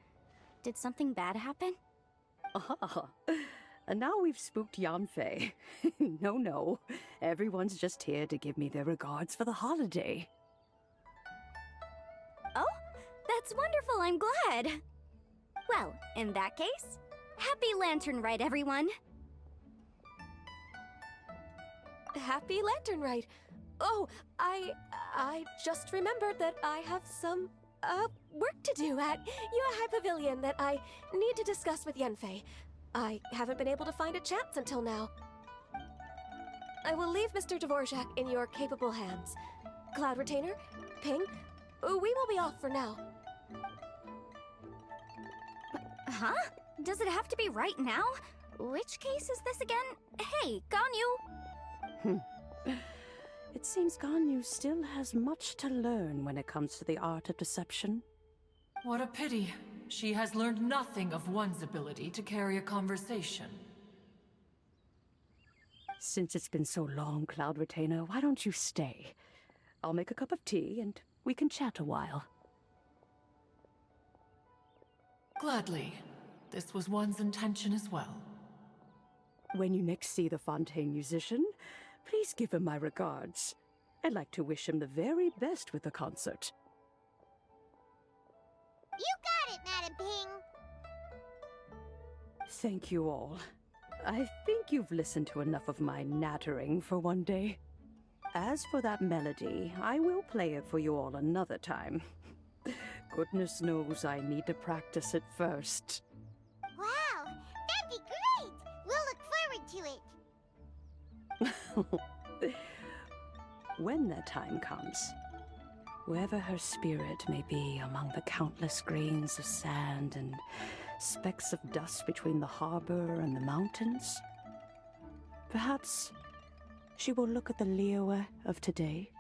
Did something bad happen? Ah, and now we've spooked Yanfei. No, everyone's just here to give me their regards for the holiday. Oh, that's wonderful, I'm glad! Well, in that case, happy Lantern Rite, everyone! Happy Lantern Rite! Oh, I just remembered that I have some, work to do at Yuehai Pavilion that I need to discuss with Yanfei. I haven't been able to find a chance until now. I will leave Mr. Dvorak in your capable hands. Cloud Retainer, Ping, we will be off for now. Huh? Does it have to be right now? Which case is this again? Hey, Ganyu! It seems Ganyu still has much to learn when it comes to the art of deception. What a pity. She has learned nothing of one's ability to carry a conversation. Since it's been so long, Cloud Retainer, why don't you stay? I'll make a cup of tea and we can chat a while. Gladly. This was one's intention as well. When you next see the Fontaine musician, please give him my regards. I'd like to wish him the very best with the concert. You got it, Madam Ping! Thank you all. I think you've listened to enough of my nattering for one day. As for that melody, I will play it for you all another time. Goodness knows I need to practice it first. Wow, that'd be great! We'll look forward to it. When that time comes, wherever her spirit may be among the countless grains of sand and specks of dust between the harbor and the mountains, perhaps she will look at the Liyue of today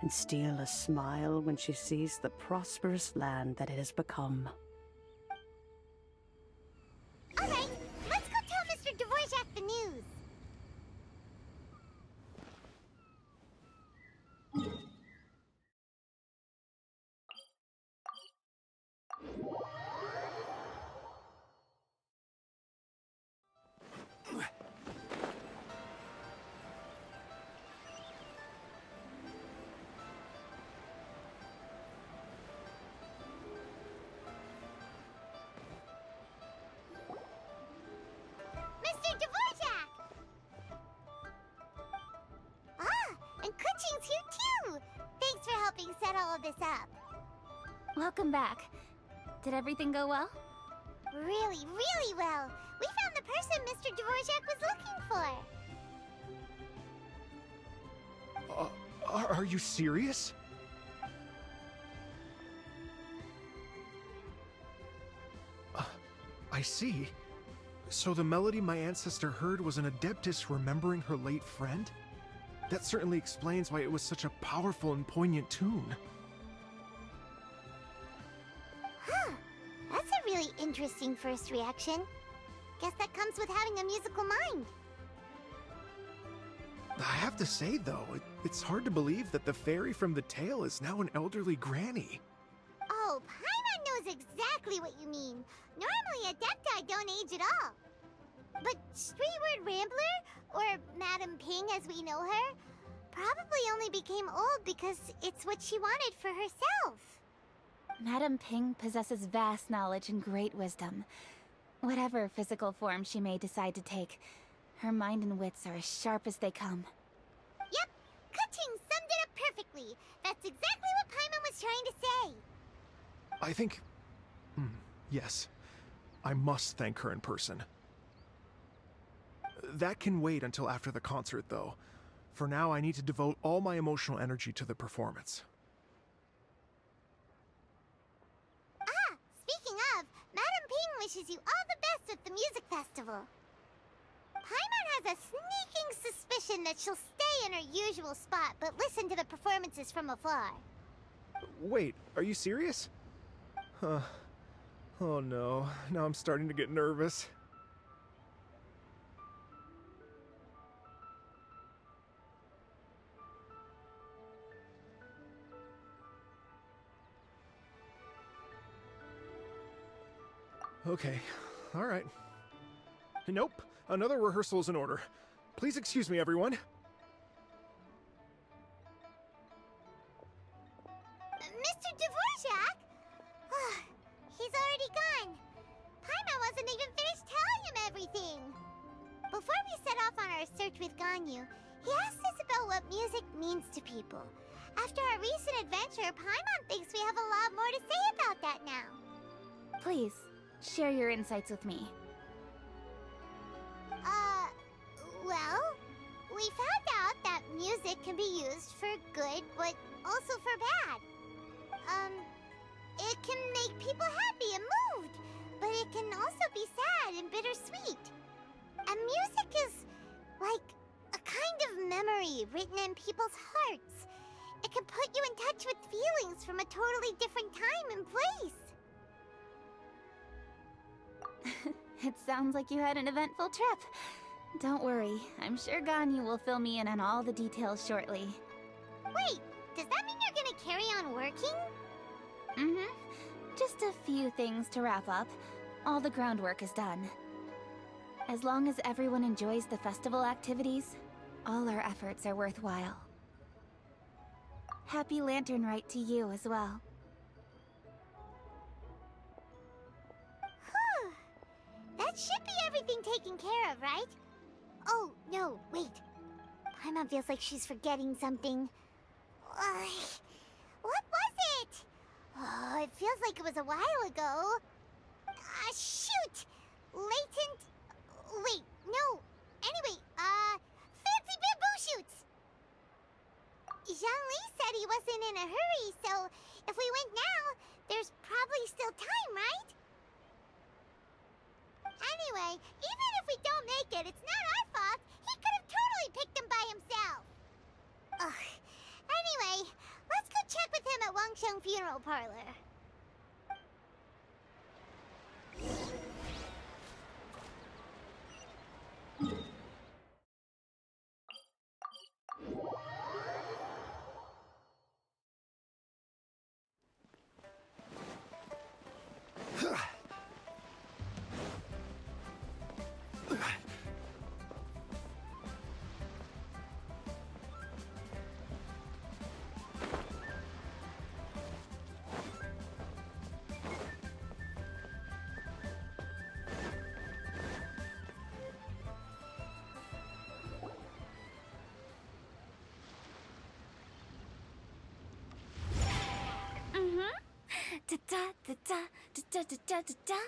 and steal a smile when she sees the prosperous land that it has become. Alright, let's go tell Mr. Dvorak the news. Mr. Dvorak! Ah, and Kuchin's here too! Thanks for helping set all of this up. Welcome back. Did everything go well? Really, really well. We found the person Mr. Dvorak was looking for. Are you serious? I see. So the melody my ancestor heard was an adeptus remembering her late friend? That certainly explains why it was such a powerful and poignant tune. Huh. That's a really interesting first reaction. Guess that comes with having a musical mind. I have to say, though, it's hard to believe that the fairy from the tale is now an elderly granny. Oh, Paimon knows exactly what you mean. Normally, Adepti don't age at all. But Streetward Rambler, or Madam Ping as we know her, probably only became old because it's what she wanted for herself. Madam Ping possesses vast knowledge and great wisdom. Whatever physical form she may decide to take, her mind and wits are as sharp as they come. Yep, Kuching summed it up perfectly. That's exactly what Paimon was trying to say. I think... yes. I must thank her in person. That can wait until after the concert, though. For now, I need to devote all my emotional energy to the performance. Ah, speaking of, wishes you all the best at the music festival. Paimon has a sneaking suspicion that she'll stay in her usual spot, but listen to the performances from afar. Wait, are you serious? Huh. Oh no, now I'm starting to get nervous. Okay, alright. Nope, another rehearsal is in order. Please excuse me, everyone. Mr. Dvorak? He's already gone. Paimon wasn't even finished telling him everything. Before we set off on our search with Ganyu, he asked us about what music means to people. After our recent adventure, Paimon thinks we have a lot more to say about that now. Please, share your insights with me. Well, we found out that music can be used for good, but also for bad. It can make people happy and moved, but it can also be sad and bittersweet. And music is like a kind of memory written in people's hearts. It can put you in touch with feelings from a totally different time and place. It sounds like you had an eventful trip. Don't worry, I'm sure Ganyu will fill me in on all the details shortly. Wait, does that mean you're gonna carry on working? Mm-hmm. Just a few things to wrap up. All the groundwork is done. As long as everyone enjoys the festival activities, all our efforts are worthwhile. Happy Lantern Rite to you as well. Whew. That should be everything taken care of, right? Oh, no, wait. Paimon feels like she's forgetting something. What was it? Oh, it feels like it was a while ago. Shoot! Latent... Wait, no. Anyway, fancy bamboo shoots! Zhang Li said he wasn't in a hurry, so if we went now, there's probably still time, right? Anyway, even if we don't make it, it's not our fault. He could have totally picked them by himself. Ugh. Anyway, let's go check with him at Wangsheng Funeral Parlor. Da da da da da da da da da.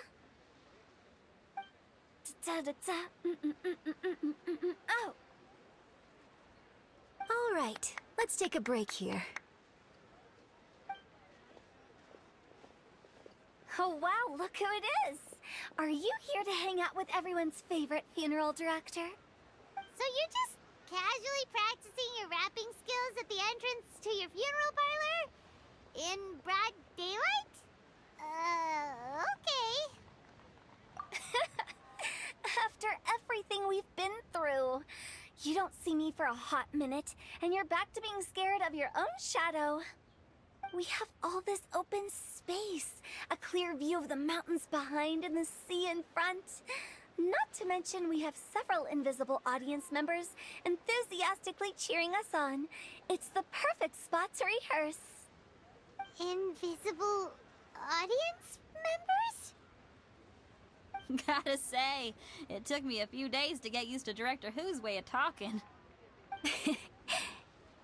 Da da da. Oh. All right, let's take a break here. Oh wow, look who it is! Are you here to hang out with everyone's favorite funeral director? So you're just casually practicing your rapping skills at the entrance to your funeral parlor? In broad daylight? Okay. After everything we've been through, you don't see me for a hot minute, and you're back to being scared of your own shadow. We have all this open space, a clear view of the mountains behind and the sea in front. Not to mention we have several invisible audience members enthusiastically cheering us on. It's the perfect spot to rehearse. Invisible audience members? Gotta say, it took me a few days to get used to Director Who's way of talking.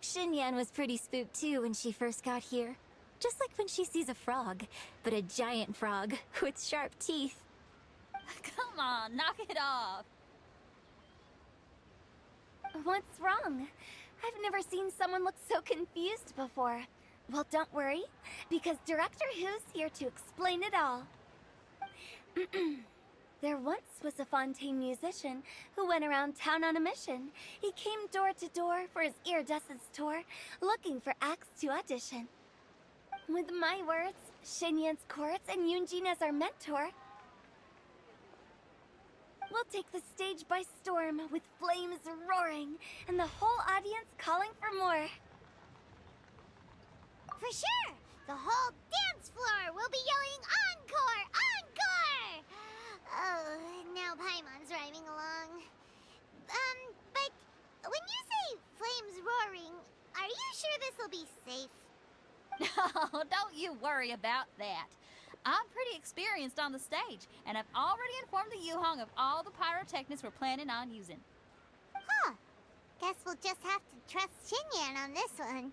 Xinyan was pretty spooked too when she first got here. Just like when she sees a frog, but a giant frog with sharp teeth. Come on, knock it off. What's wrong? I've never seen someone look so confused before. Well, don't worry, because Director Who's here to explain it all. There once was a Fontaine musician who went around town on a mission. He came door to door for his iridescence tour, looking for acts to audition. With my words, Shinyan's chords, and Yunjin as our mentor, we'll take the stage by storm with flames roaring and the whole audience calling for more. For sure! The whole dance floor will be yelling encore! Encore! Oh, now Paimon's rhyming along. But when you say flames roaring, are you sure this'll be safe? No, don't you worry about that. I'm pretty experienced on the stage, and I've already informed the Yuhong of all the pyrotechnics we're planning on using. Huh. Guess we'll just have to trust Xinyan on this one.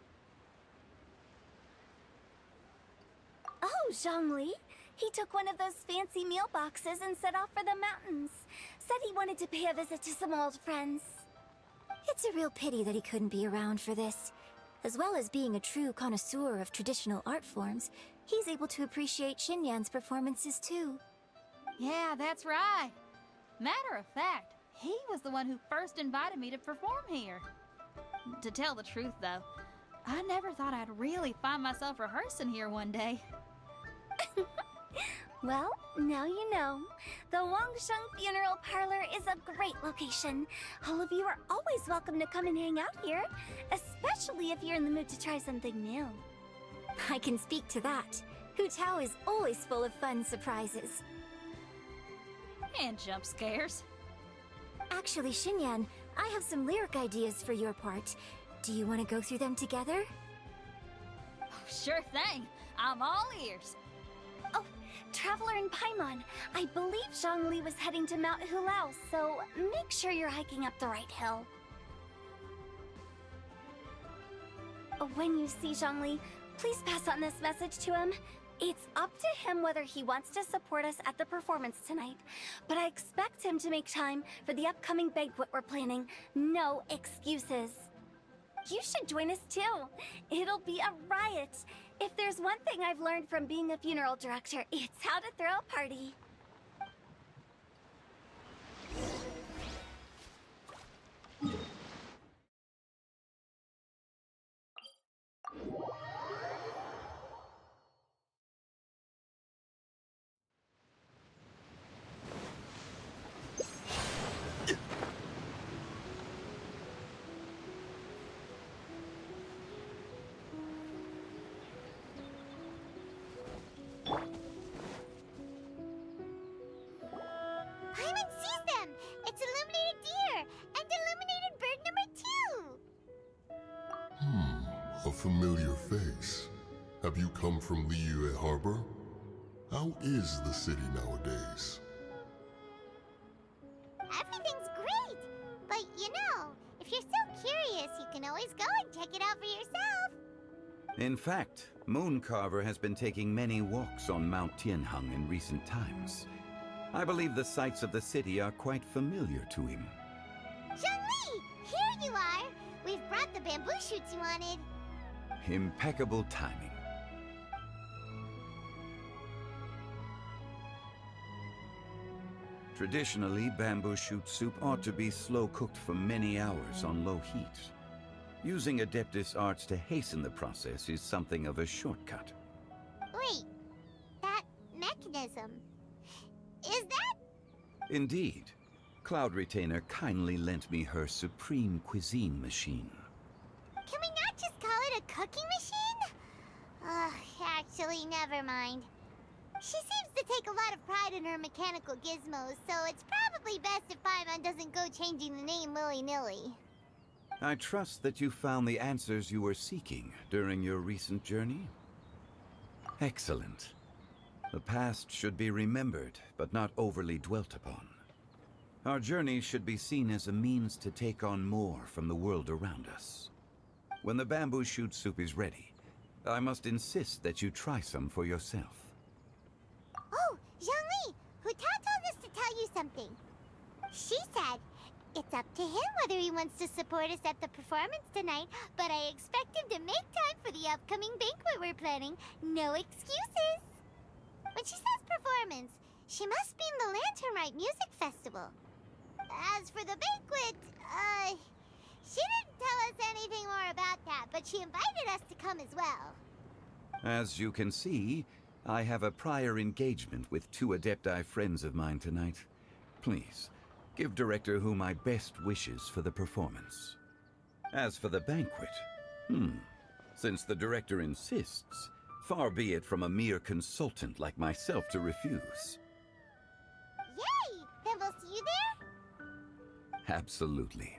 Oh, Zhongli. He took one of those fancy meal boxes and set off for the mountains. Said he wanted to pay a visit to some old friends. It's a real pity that he couldn't be around for this. As well as being a true connoisseur of traditional art forms, he's able to appreciate Xinyan's performances too. Yeah, that's right. Matter of fact, he was the one who first invited me to perform here. To tell the truth, though, I never thought I'd really find myself rehearsing here one day. Well, now you know. The Wangsheng Funeral Parlor is a great location. All of you are always welcome to come and hang out here, especially if you're in the mood to try something new. I can speak to that. Hu Tao is always full of fun surprises. And jump scares. Actually, Xinyan, I have some lyric ideas for your part. Do you want to go through them together? Oh, sure thing. I'm all ears. Oh, Traveler in Paimon, I believe Zhongli was heading to Mount Hulao, so make sure you're hiking up the right hill. When you see Zhongli, please pass on this message to him. It's up to him whether he wants to support us at the performance tonight, but I expect him to make time for the upcoming banquet we're planning. No excuses. You should join us too. It'll be a riot. If there's one thing I've learned from being a funeral director, it's how to throw a party. Paimon sees them! It's illuminated deer! And illuminated bird number 2! A familiar face. Have you come from Liyue Harbor? How is the city nowadays? Everything's great! But you know, if you're so curious, you can always go and check it out for yourself! In fact, Mooncarver has been taking many walks on Mount Tianheng in recent times. I believe the sights of the city are quite familiar to him. Zhongli! Here you are! We've brought the bamboo shoots you wanted. Impeccable timing. Traditionally, bamboo shoot soup ought to be slow-cooked for many hours on low heat. Using Adeptus arts to hasten the process is something of a shortcut. Wait, that mechanism... is that... Indeed. Cloud Retainer kindly lent me her supreme cuisine machine. Can we not just call it a cooking machine? Actually, never mind. She seems to take a lot of pride in her mechanical gizmos, so it's probably best if Paimon doesn't go changing the name willy-nilly. I trust that you found the answers you were seeking during your recent journey? Excellent. The past should be remembered, but not overly dwelt upon. Our journey should be seen as a means to take on more from the world around us. When the bamboo shoot soup is ready, I must insist that you try some for yourself. Oh, Zhongli! Hu Tao told us to tell you something. She said, it's up to him whether he wants to support us at the performance tonight, but I expect him to make time for the upcoming banquet we're planning. No excuses! When she says performance, She must be in the Lantern Rite Music Festival. As for the banquet, she didn't tell us anything more about that, but she invited us to come as well. As you can see, I have a prior engagement with 2 Adepti friends of mine tonight. Please, give Director Hu my best wishes for the performance. As for the banquet, since the Director insists, far be it from a mere consultant like myself to refuse. Yay! Then we'll see you there? Absolutely.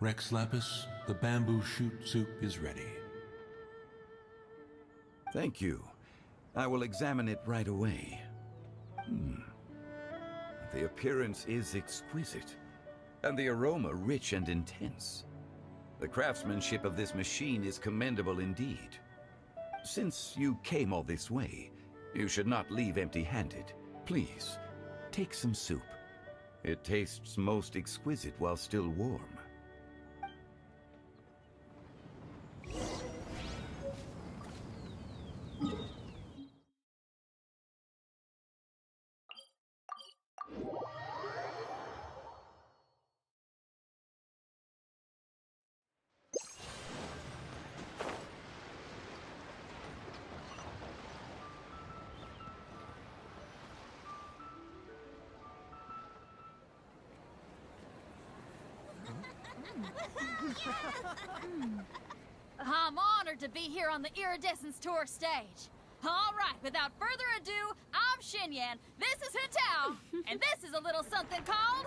Rex Lapis, the bamboo shoot soup is ready. Thank you. I will examine it right away. The appearance is exquisite, and the aroma rich and intense. The craftsmanship of this machine is commendable indeed. Since you came all this way, you should not leave empty-handed. Please, take some soup. It tastes most exquisite while still warm. I'm honored to be here on the Iridescence Tour stage. All right, without further ado, I'm Xinyan, this is Hetao, and this is a little something called...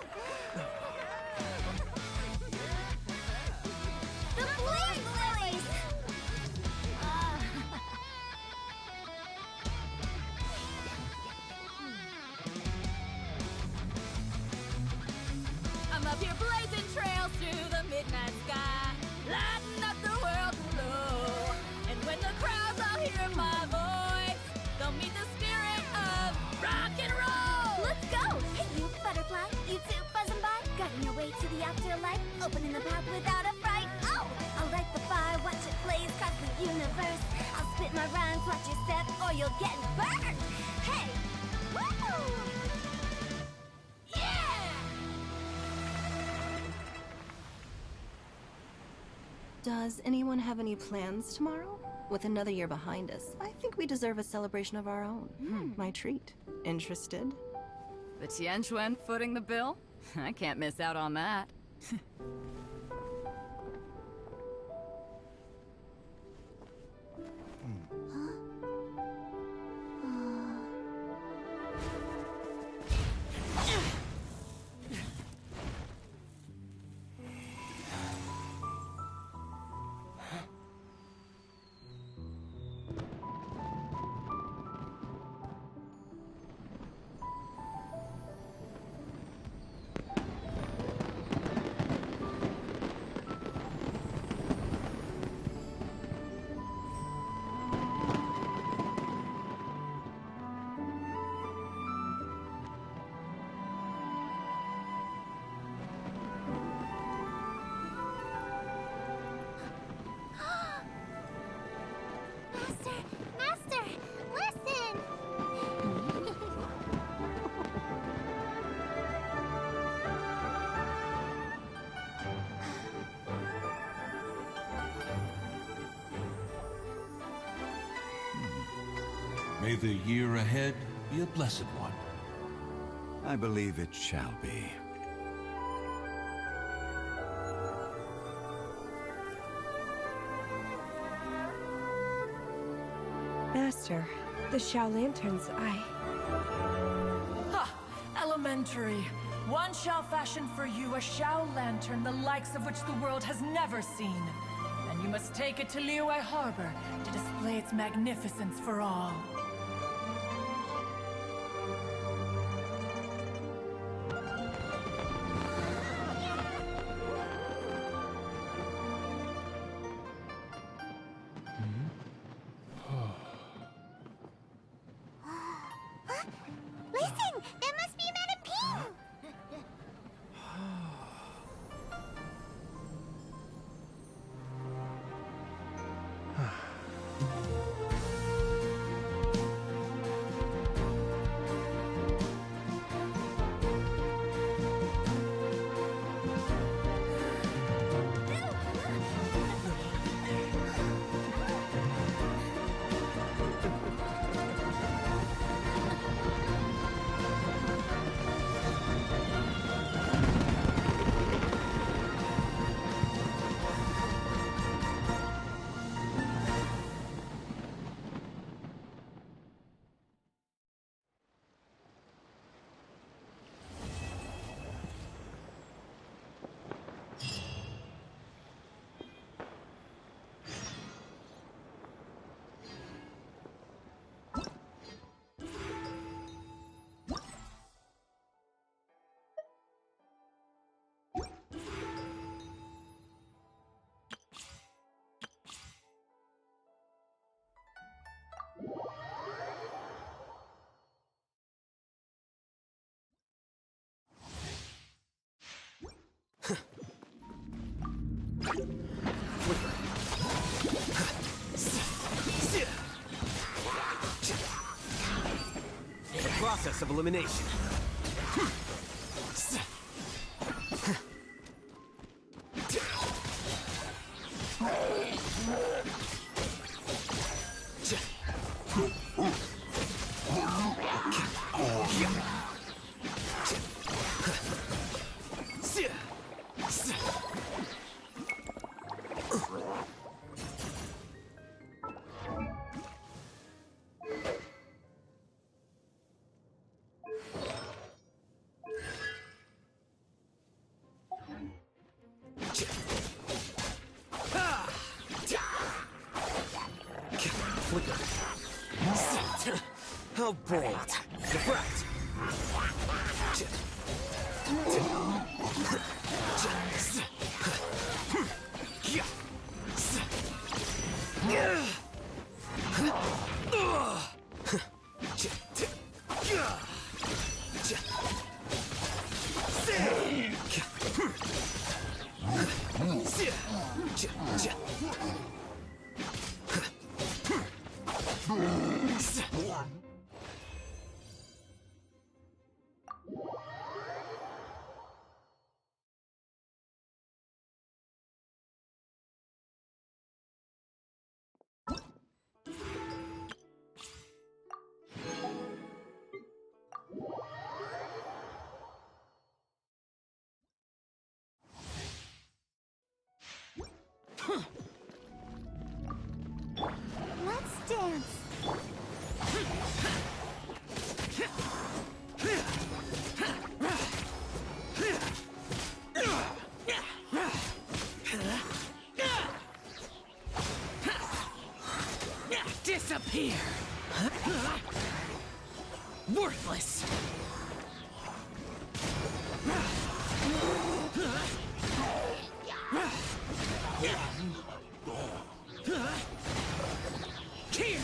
The Blaze Lilies! I'm up here blazing trails through the midnight sky, lighting up the world below. And when the crowds all hear my voice, they'll meet the spirit of rock and roll. Let's go! Hey, you butterfly, you two buzzing by, guiding your way to the afterlife, opening the path without a fright. Oh, I'll light the fire, watch it blaze across the universe. I'll spit my rhymes, watch you step, or you'll get burned. Hey, woo! Does anyone have any plans tomorrow? With another year behind us, I think we deserve a celebration of our own. My treat. Interested? The Tianquan footing the bill? I can't miss out on that. Master, listen! May the year ahead be a blessed one. I believe it shall be. Master, the Xiao Lanterns, Ha! Elementary. One shall fashion for you a Xiao Lantern the likes of which the world has never seen. And you must take it to Liyue Harbor to display its magnificence for all. Listen! That must be Madame Ping! The process of elimination. How bold. Deflect. Let's dance. Disappear! Worthless! Here!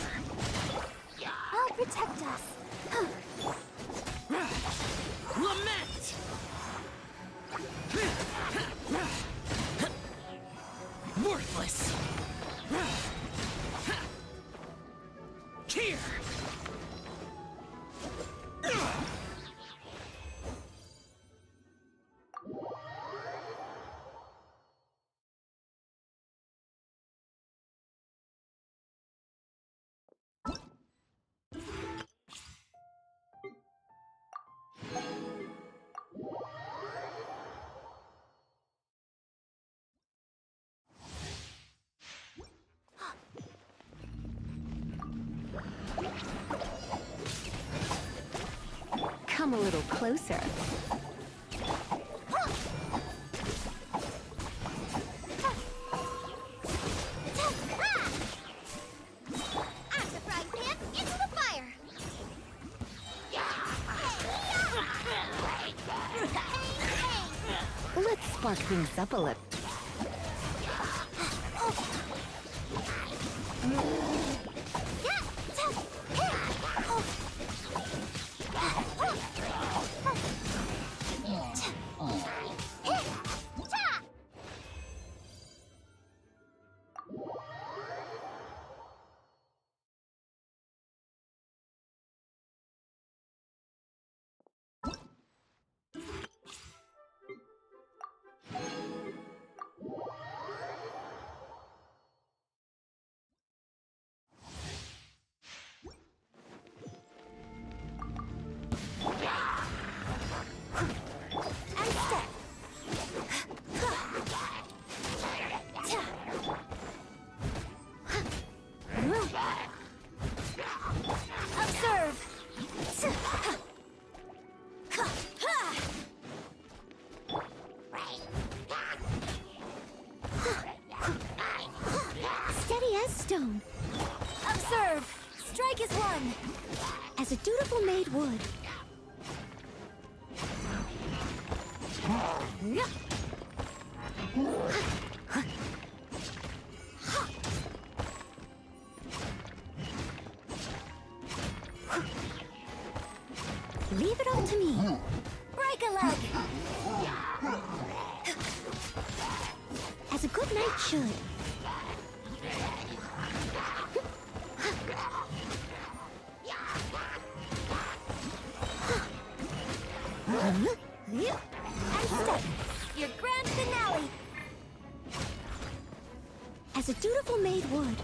I'll protect us. Lament! Worthless! Here! Come a little closer. I'm the frying pan into the fire. Let's spark things up a little. Stone. Observe! Strike is one! As a dutiful maid would. Leave it all to me. Break a leg! As a good knight should. And step. Your grand finale. As a dutiful maid would.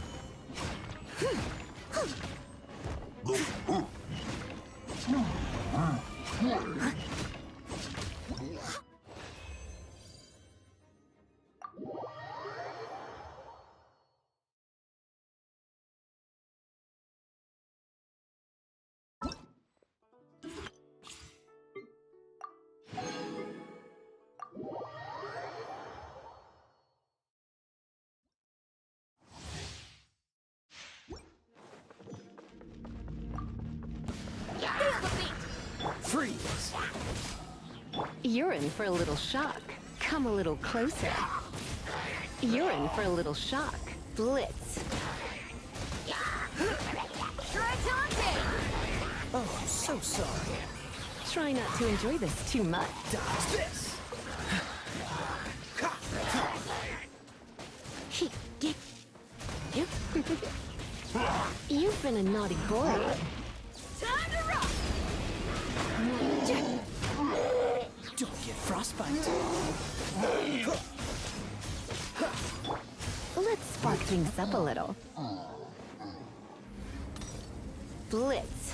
Freeze! You're in for a little shock. Come a little closer. You're in for a little shock. Blitz. Oh, I'm so sorry. Try not to enjoy this too much. Dodge this! You've been a naughty boy. Time to rock! Don't get frostbite. Let's spark things up a little. Blitz.